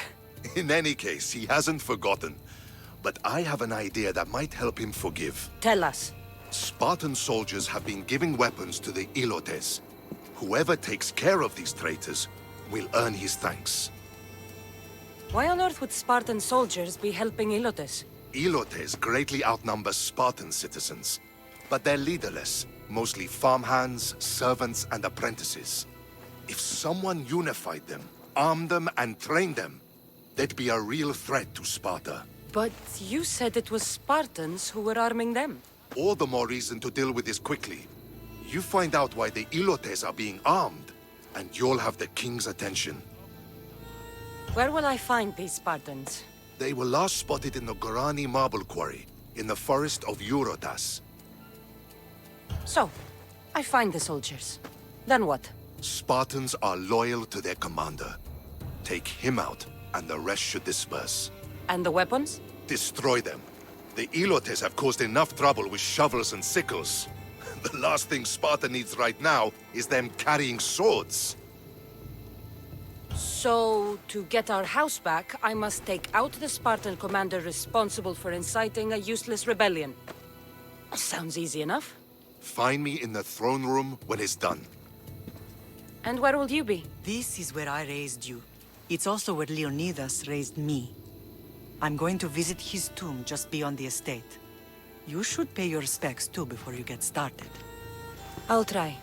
In any case, he hasn't forgotten. But I have an idea that might help him forgive. Tell us. Spartan soldiers have been giving weapons to the Ilotes. Whoever takes care of these traitors will earn his thanks. Why on earth would Spartan soldiers be helping Ilotes? Ilotes greatly outnumber Spartan citizens. But they're leaderless, mostly farmhands, servants, and apprentices. If someone unified them, armed them, and trained them, they'd be a real threat to Sparta. But you said it was Spartans who were arming them. All the more reason to deal with this quickly. You find out why the Ilotes are being armed, and you'll have the king's attention. Where will I find these Spartans? They were last spotted in the Gorani marble quarry, in the forest of Eurotas. So, I find the soldiers. Then what? Spartans are loyal to their commander. Take him out, and the rest should disperse. And the weapons? Destroy them. The Ilotes have caused enough trouble with shovels and sickles. The last thing Sparta needs right now is them carrying swords. So, to get our house back, I must take out the Spartan commander responsible for inciting a useless rebellion. Sounds easy enough. Find me in the throne room when it's done. And where will you be? This is where I raised you. It's also where Leonidas raised me. I'm going to visit his tomb just beyond the estate. You should pay your respects too before you get started. I'll try.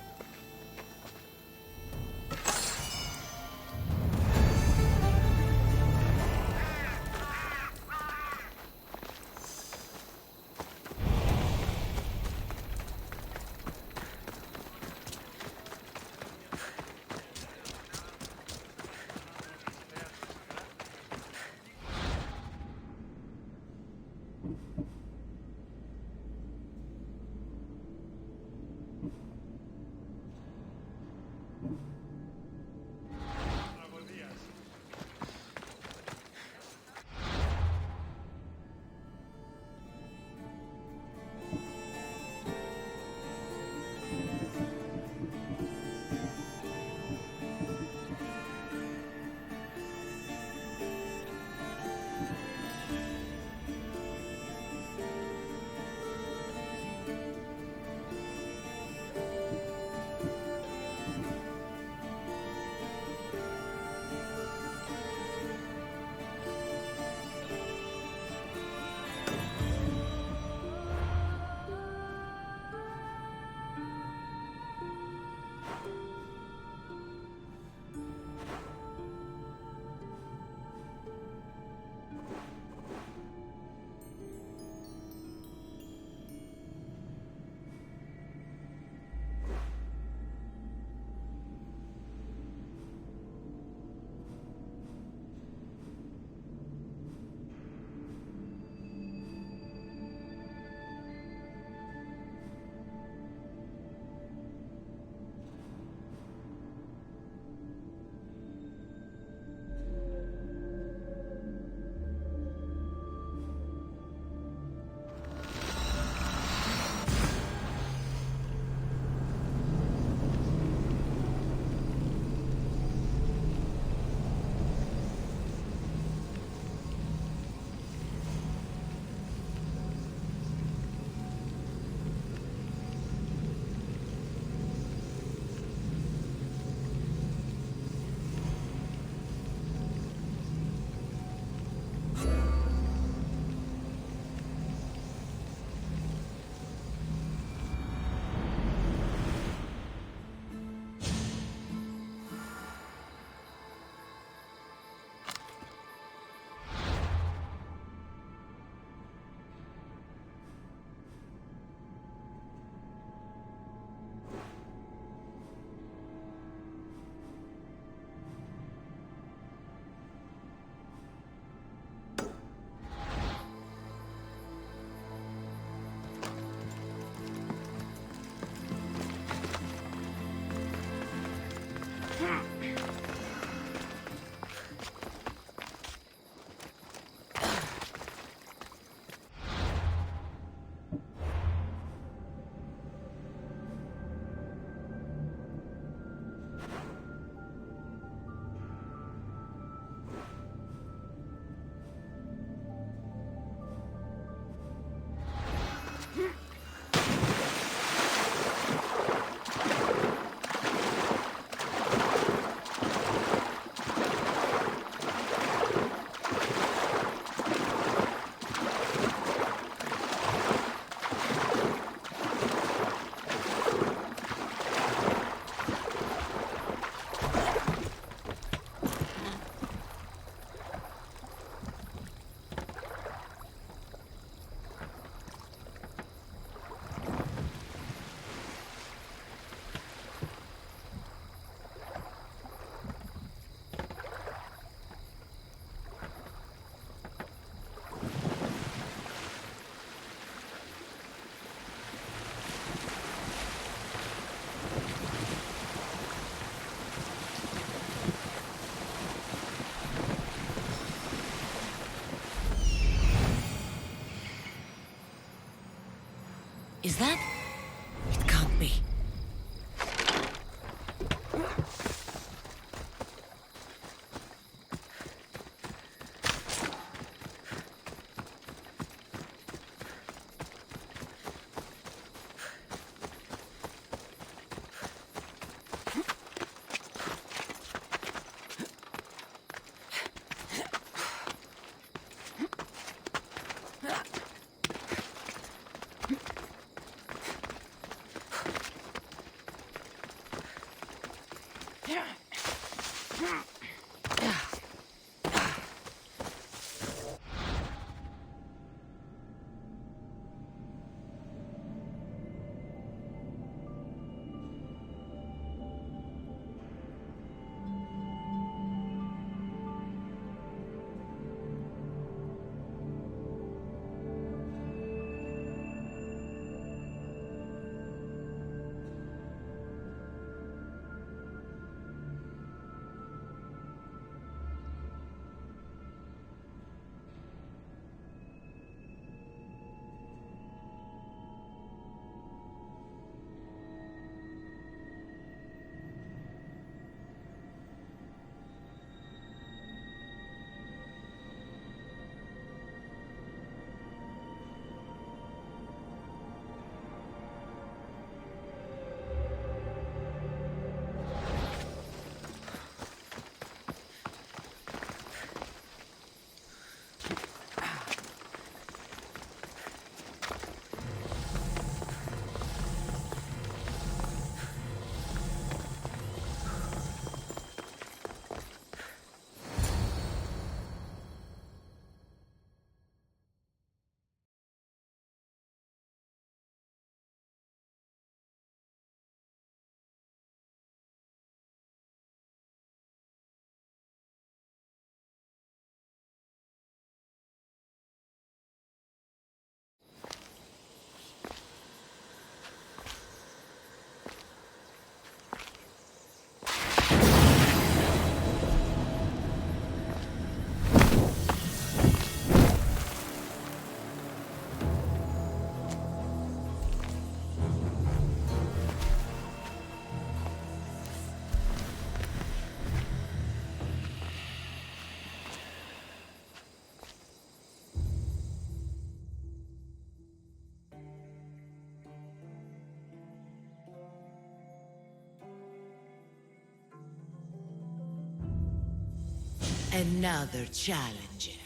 Another challenger.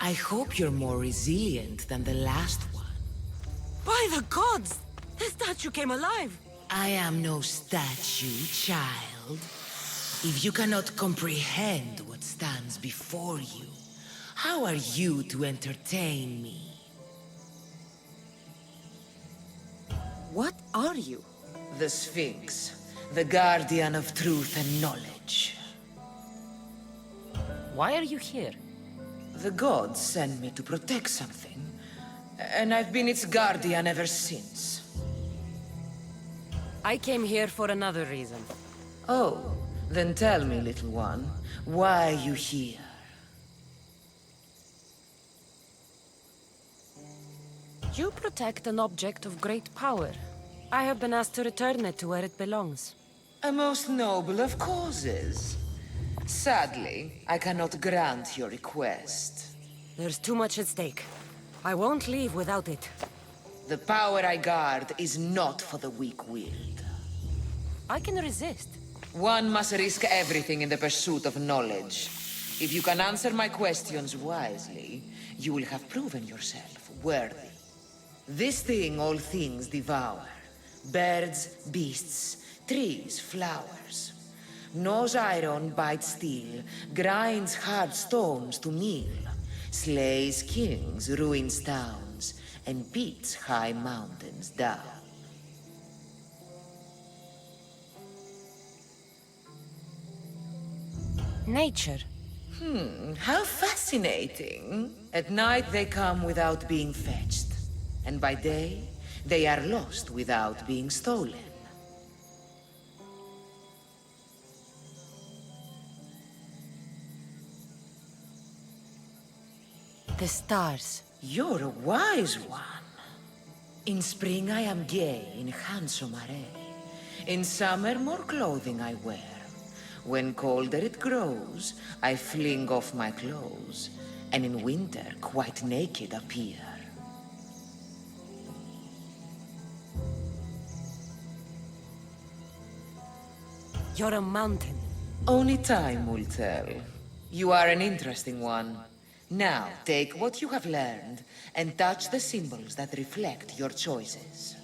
I hope you're more resilient than the last one. By the gods! The statue came alive! I am no statue, child. If you cannot comprehend what stands before you, how are you to entertain me? What are you? The Sphinx, the guardian of truth and knowledge. Why are you here? The gods sent me to protect something, and I've been its guardian ever since. I came here for another reason. Oh, then tell me, little one, why are you here? You protect an object of great power. I have been asked to return it to where it belongs. A most noble of causes. Sadly, I cannot grant your request. There's too much at stake. I won't leave without it. The power I guard is not for the weak-willed. I can resist. One must risk everything in the pursuit of knowledge. If you can answer my questions wisely, you will have proven yourself worthy. This thing all things devour. Birds, beasts, trees, flowers. Gnaws iron, bites steel, grinds hard stones to meal, slays kings, ruins towns, and beats high mountains down. Nature. How fascinating. At night they come without being fetched, and by day they are lost without being stolen. The stars. You're a wise one. In spring I am gay in handsome array. In summer more clothing I wear. When colder it grows, I fling off my clothes, and in winter quite naked appear. You're a mountain. Only time will tell. You are an interesting one. Now, take what you have learned and touch the symbols that reflect your choices.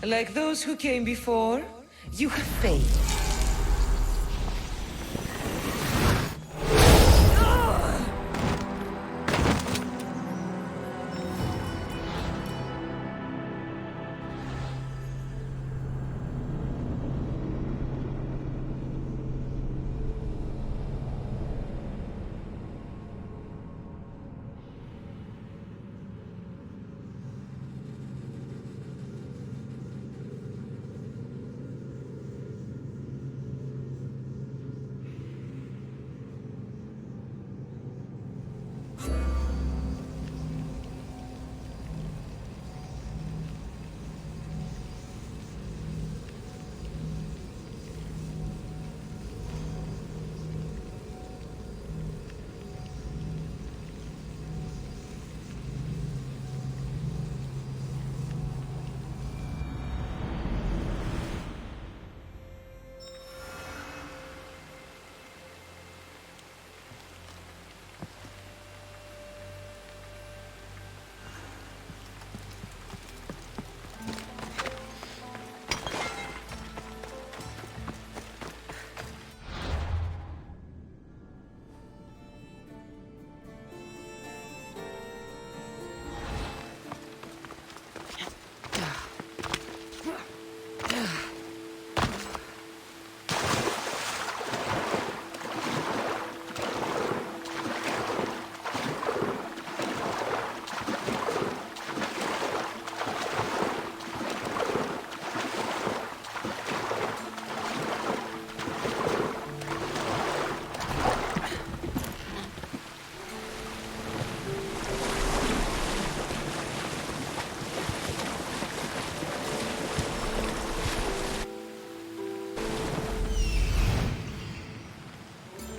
Like those who came before, you have failed.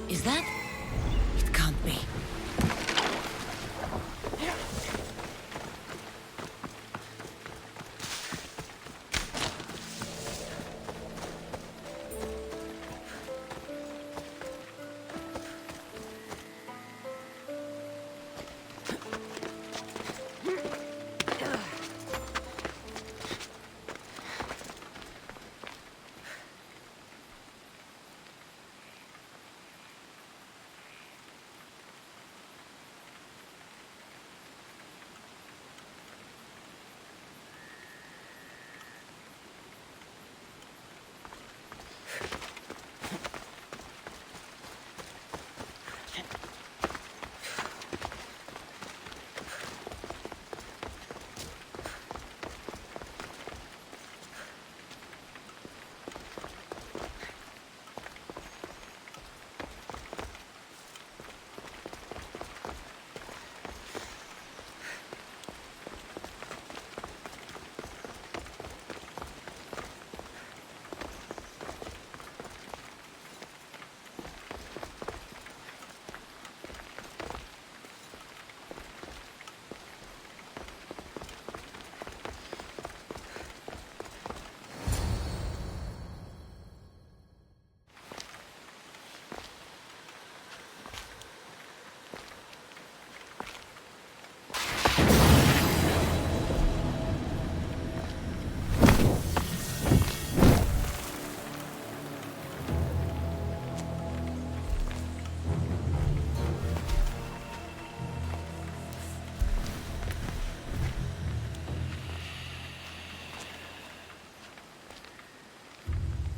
Is that? It can't be.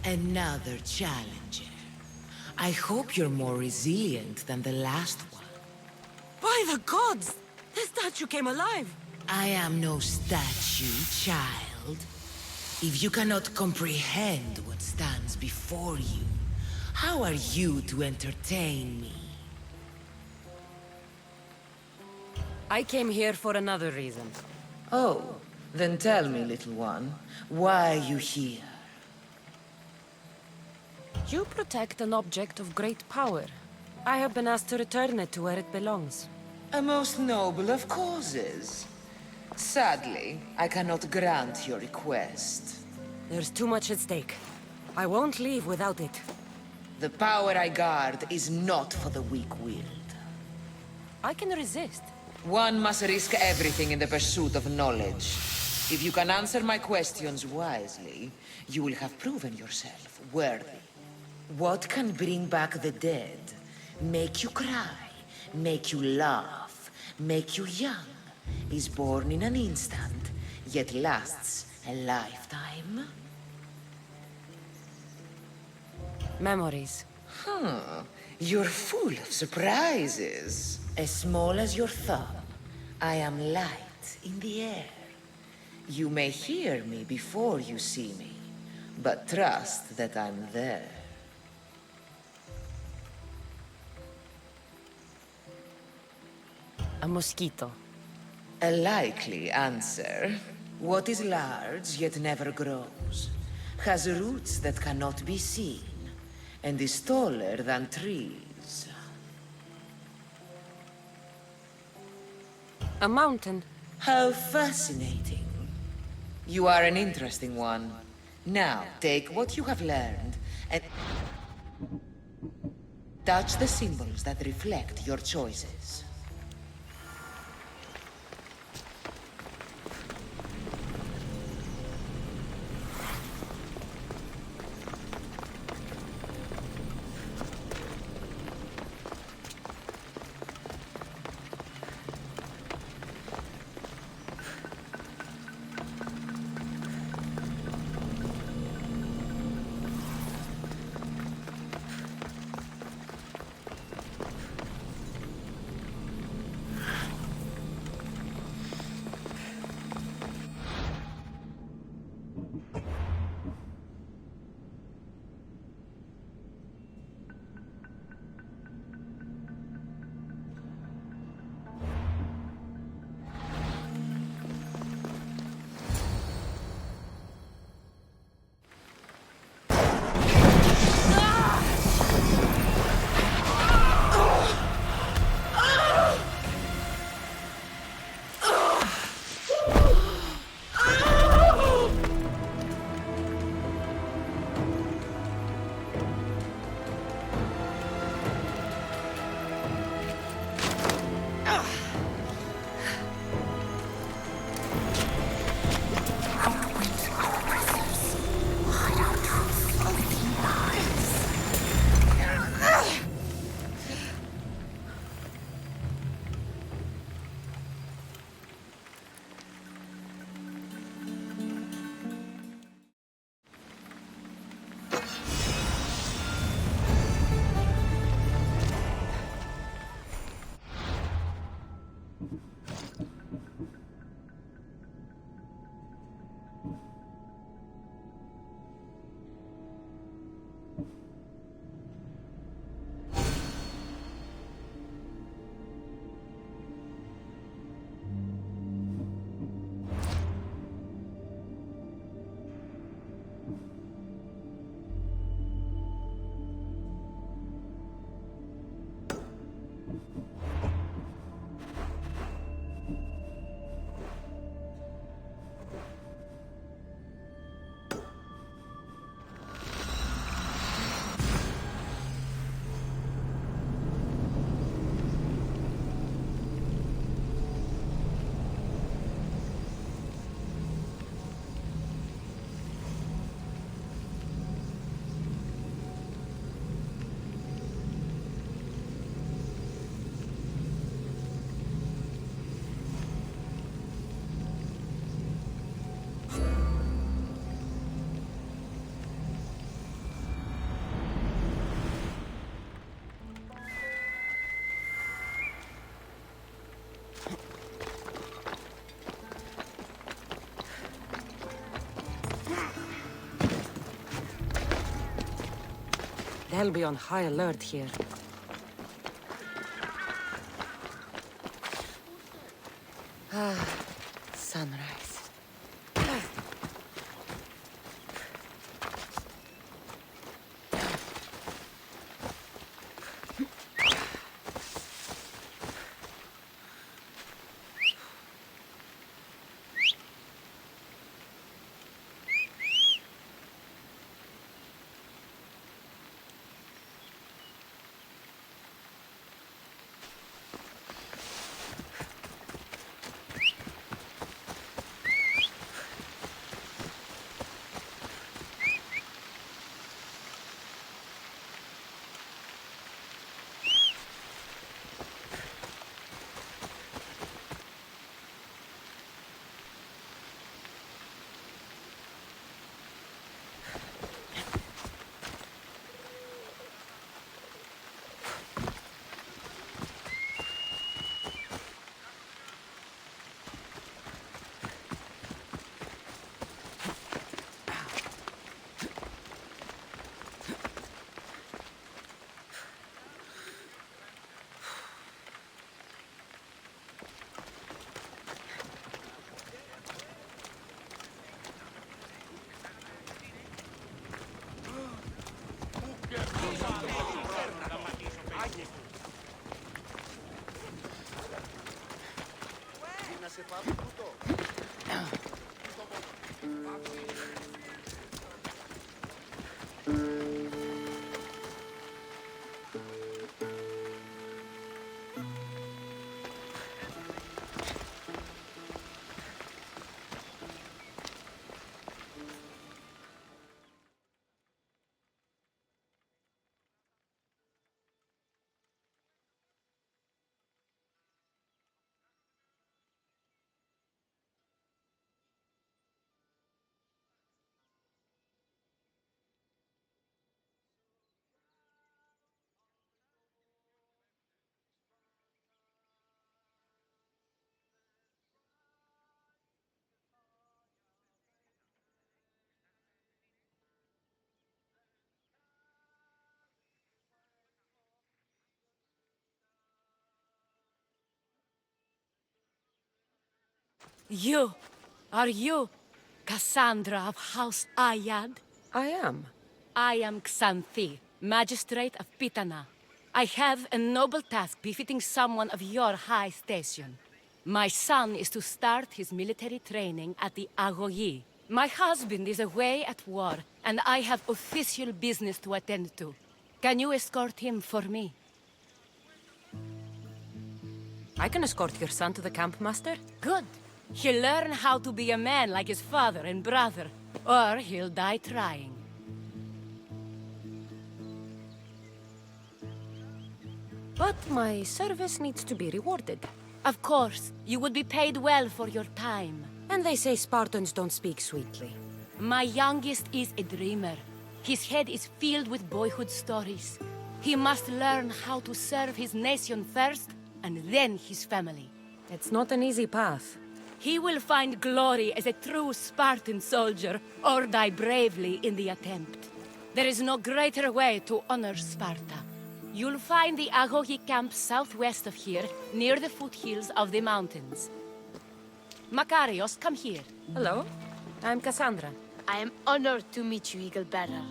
Another challenger. I hope you're more resilient than the last one. By the gods! The statue came alive! I am no statue, child. If you cannot comprehend what stands before you, how are you to entertain me? I came here for another reason. Oh, then tell me, little one, why are you here? You protect an object of great power. I have been asked to return it to where it belongs. A most noble of causes. Sadly, I cannot grant your request. There's too much at stake. I won't leave without it. The power I guard is not for the weak-willed. I can resist. One must risk everything in the pursuit of knowledge. If you can answer my questions wisely, you will have proven yourself worthy. What can bring back the dead? Make you cry, make you laugh, make you young, is born in an instant, yet lasts a lifetime? Memories. You're full of surprises. As small as your thumb, I am light in the air. You may hear me before you see me, but trust that I'm there. A mosquito. A likely answer. What is large yet never grows, has roots that cannot be seen, and is taller than trees. A mountain. How fascinating. You are an interesting one. Now, take what you have learned and touch the symbols that reflect your choices. They'll be on high alert here. Sunrise. You! Are you Cassandra of House Ayad? I am. I am Xanthi, Magistrate of Pitana. I have a noble task befitting someone of your high station. My son is to start his military training at the Agoyi. My husband is away at war, and I have official business to attend to. Can you escort him for me? I can escort your son to the camp, Master. Good. He'll learn how to be a man like his father and brother, or he'll die trying. But my service needs to be rewarded. Of course, you would be paid well for your time. And they say Spartans don't speak sweetly. My youngest is a dreamer. His head is filled with boyhood stories. He must learn how to serve his nation first, and then his family. It's not an easy path. He will find glory as a true Spartan soldier, or die bravely in the attempt. There is no greater way to honor Sparta. You'll find the Agogi camp southwest of here, near the foothills of the mountains. Makarios, come here. Hello, I'm Cassandra. I am honored to meet you, Eagle Bearer.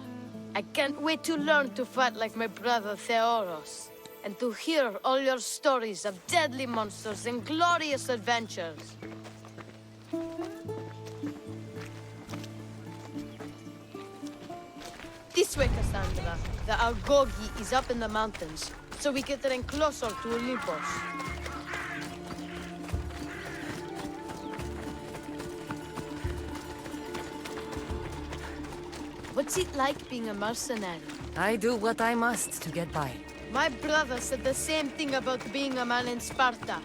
I can't wait to learn to fight like my brother Theoros, and to hear all your stories of deadly monsters and glorious adventures. This way, Cassandra. The Agogi is up in the mountains, so we get in closer to Olympus. What's it like being a mercenary? I do what I must to get by. My brother said the same thing about being a man in Sparta.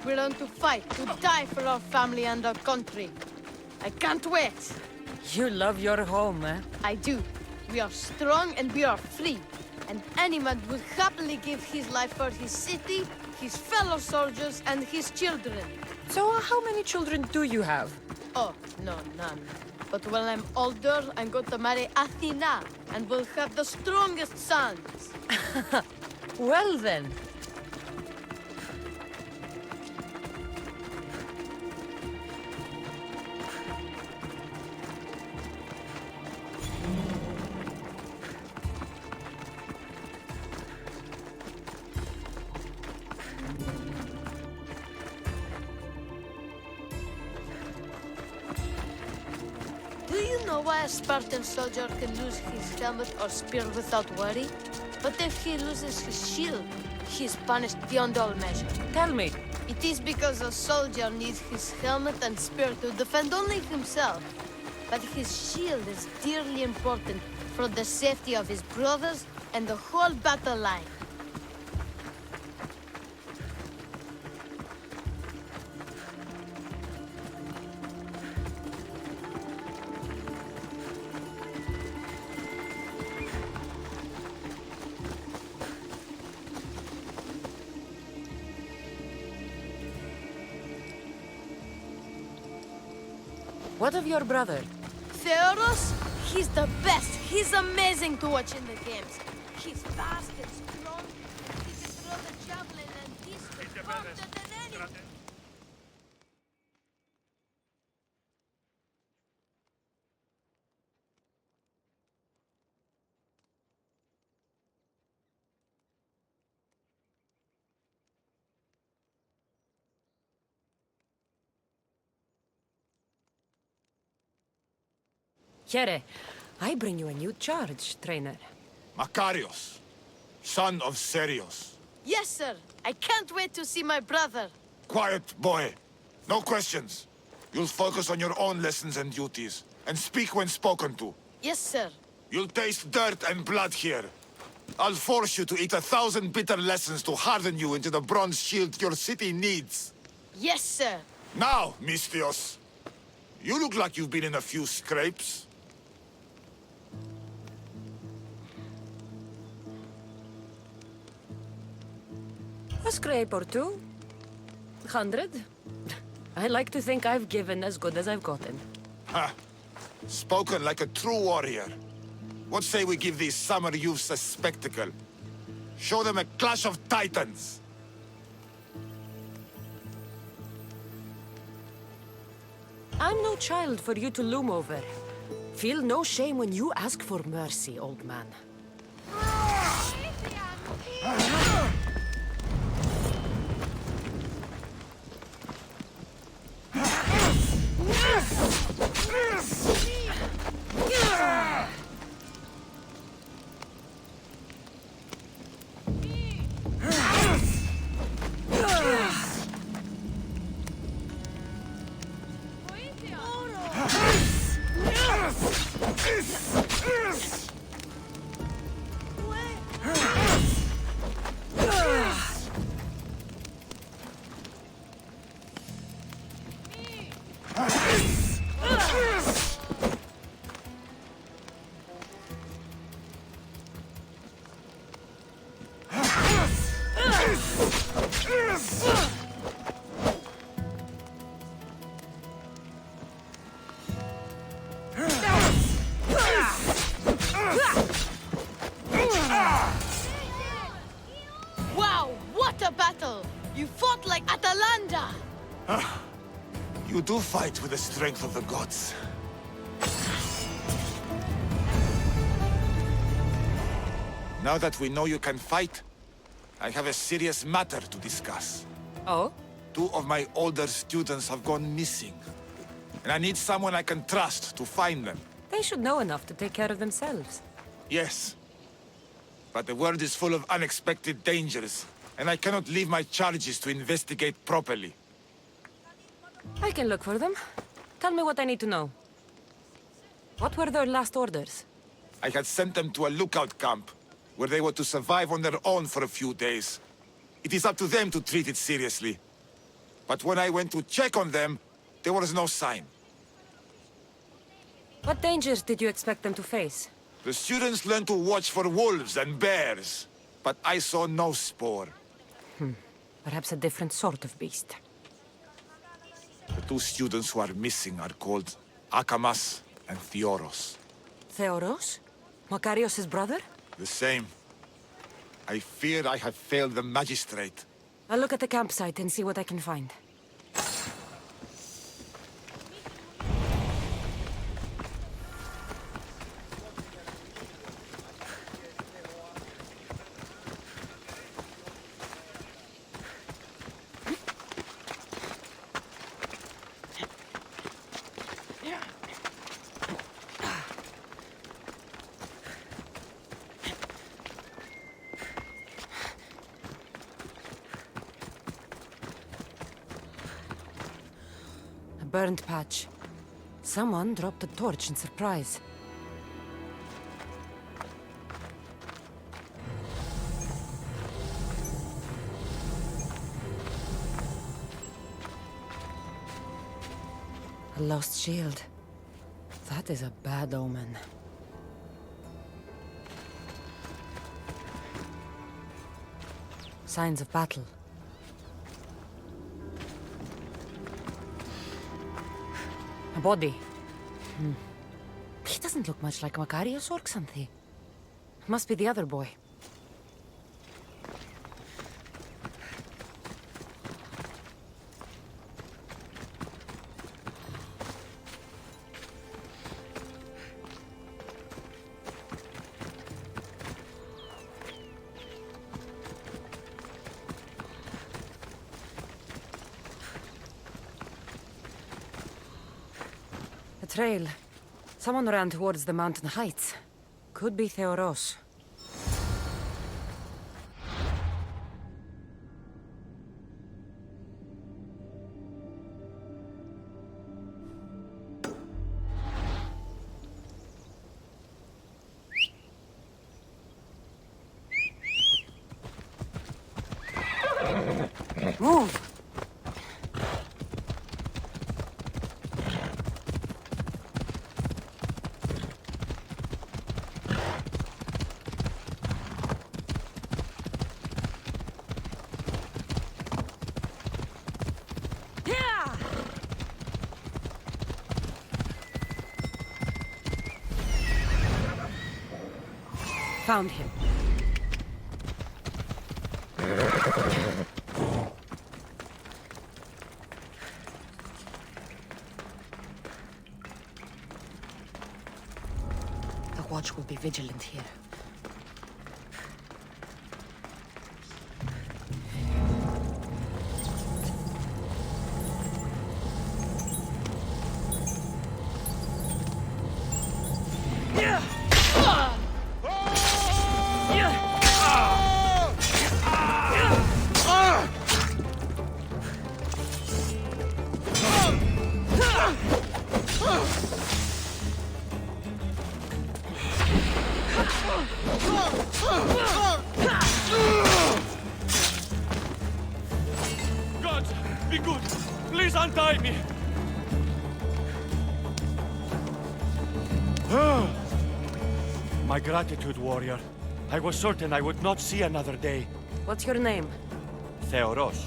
We learn to fight, to die for our family and our country. I can't wait. You love your home, eh? I do. We are strong and we are free. And any man would happily give his life for his city, his fellow soldiers, and his children. So how many children do you have? Oh, no, none. But when I'm older, I'm going to marry Athena, and we'll have the strongest sons. Well then. Do you know why a Spartan soldier can lose his helmet or spear without worry? But if he loses his shield, he is punished beyond all measure. Tell me. It is because a soldier needs his helmet and spear to defend only himself. But his shield is dearly important for the safety of his brothers and the whole battle line. What of your brother? Theoros? He's the best. He's amazing to watch in the games. He's fast and strong. He can throw the javelin and discus faster than any. Here, I bring you a new charge, trainer. Makarios, son of Serios. Yes, sir. I can't wait to see my brother. Quiet, boy. No questions. You'll focus on your own lessons and duties, and speak when spoken to. Yes, sir. You'll taste dirt and blood here. I'll force you to eat 1,000 bitter lessons to harden you into the bronze shield your city needs. Yes, sir. Now, Mistios. You look like you've been in a few scrapes. A scrape or two. 100. I like to think I've given as good as I've gotten. Ha! Spoken like a true warrior. What say we give these summer youths a spectacle? Show them a clash of titans! I'm no child for you to loom over. Feel no shame when you ask for mercy, old man. Wow, what a battle! You fought like Atalanta! You do fight with the strength of the gods. Now that we know you can fight, I have a serious matter to discuss. Oh? 2 of my older students have gone missing. And I need someone I can trust to find them. They should know enough to take care of themselves. Yes. But the world is full of unexpected dangers, and I cannot leave my charges to investigate properly. I can look for them. Tell me what I need to know. What were their last orders? I had sent them to a lookout camp, where they were to survive on their own for a few days. It is up to them to treat it seriously. But when I went to check on them, there was no sign. What dangers did you expect them to face? The students learned to watch for wolves and bears, but I saw no spoor. Perhaps a different sort of beast. The 2 students who are missing are called Akamas and Theoros. Theoros? Makarios' brother? The same. I fear I have failed the magistrate. I'll look at the campsite and see what I can find. Burnt patch. Someone dropped a torch in surprise. A lost shield. That is a bad omen. Signs of battle. A body. He doesn't look much like Makarios or Xanthi. Must be the other boy. A trail. Someone ran towards the mountain heights. Could be Theoros. Move! Found him. Watch will be vigilant here. God, be good. Please untie me. My gratitude, warrior. I was certain I would not see another day. What's your name? Theoros.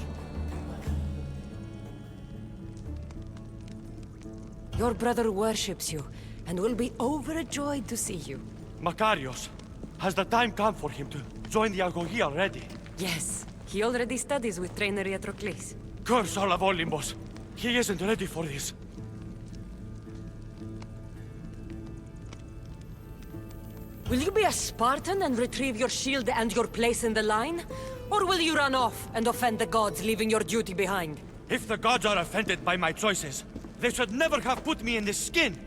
Your brother worships you, and will be overjoyed to see you. Makarios. Has the time come for him to join the Agogi already? Yes, he already studies with trainer Iatrocles. Curse all of Olympus. He isn't ready for this. Will you be a Spartan and retrieve your shield and your place in the line? Or will you run off and offend the gods, leaving your duty behind? If the gods are offended by my choices, they should never have put me in this skin.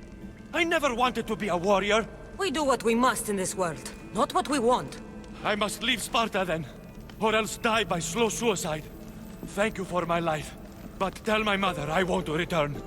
I never wanted to be a warrior. We do what we must in this world, not what we want. I must leave Sparta then, or else die by slow suicide. Thank you for my life, but tell my mother I won't return.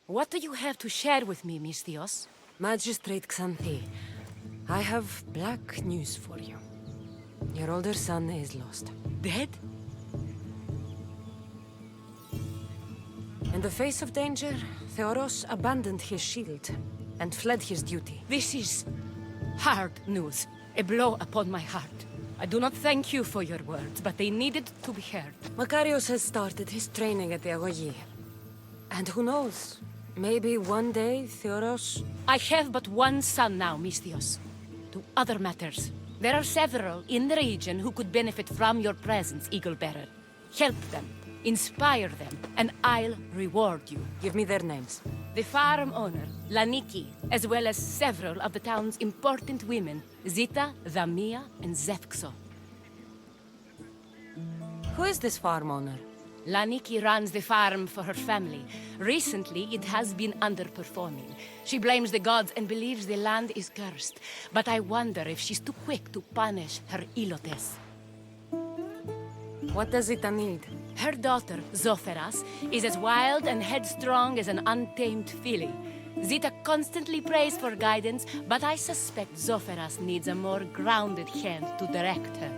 What do you have to share with me, Misthios? Magistrate Xanthi, I have black news for you. Your older son is lost. Dead? In the face of danger, Theoros abandoned his shield and fled his duty. This is hard news. A blow upon my heart. I do not thank you for your words, but they needed to be heard. Makarios has started his training at the Agogi. And who knows? Maybe one day, Theoros... I have but one son now, Misthios. To other matters. There are several in the region who could benefit from your presence, Eaglebearer. Help them, inspire them, and I'll reward you. Give me their names. The farm owner, Laniki, as well as several of the town's important women, Zita, Dhamia, and Zefxo. Who is this farm owner? Laniki runs the farm for her family. Recently, it has been underperforming. She blames the gods and believes the land is cursed. But I wonder if she's too quick to punish her ilotes. What does Zita need? Her daughter, Zoferas, is as wild and headstrong as an untamed filly. Zita constantly prays for guidance, but I suspect Zoferas needs a more grounded hand to direct her.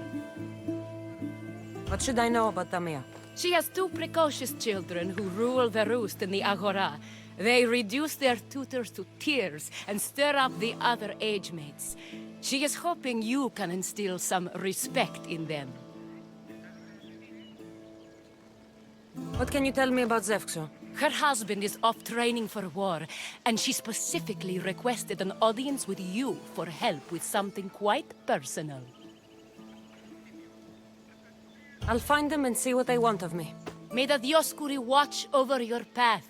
What should I know about Dhamia? She has two precocious children who rule the roost in the Agora. They reduce their tutors to tears and stir up the other age mates. She is hoping you can instill some respect in them. What can you tell me about Zefxo? Her husband is off training for war, and she specifically requested an audience with you for help with something quite personal. I'll find them and see what they want of me. May the Dioscuri watch over your path.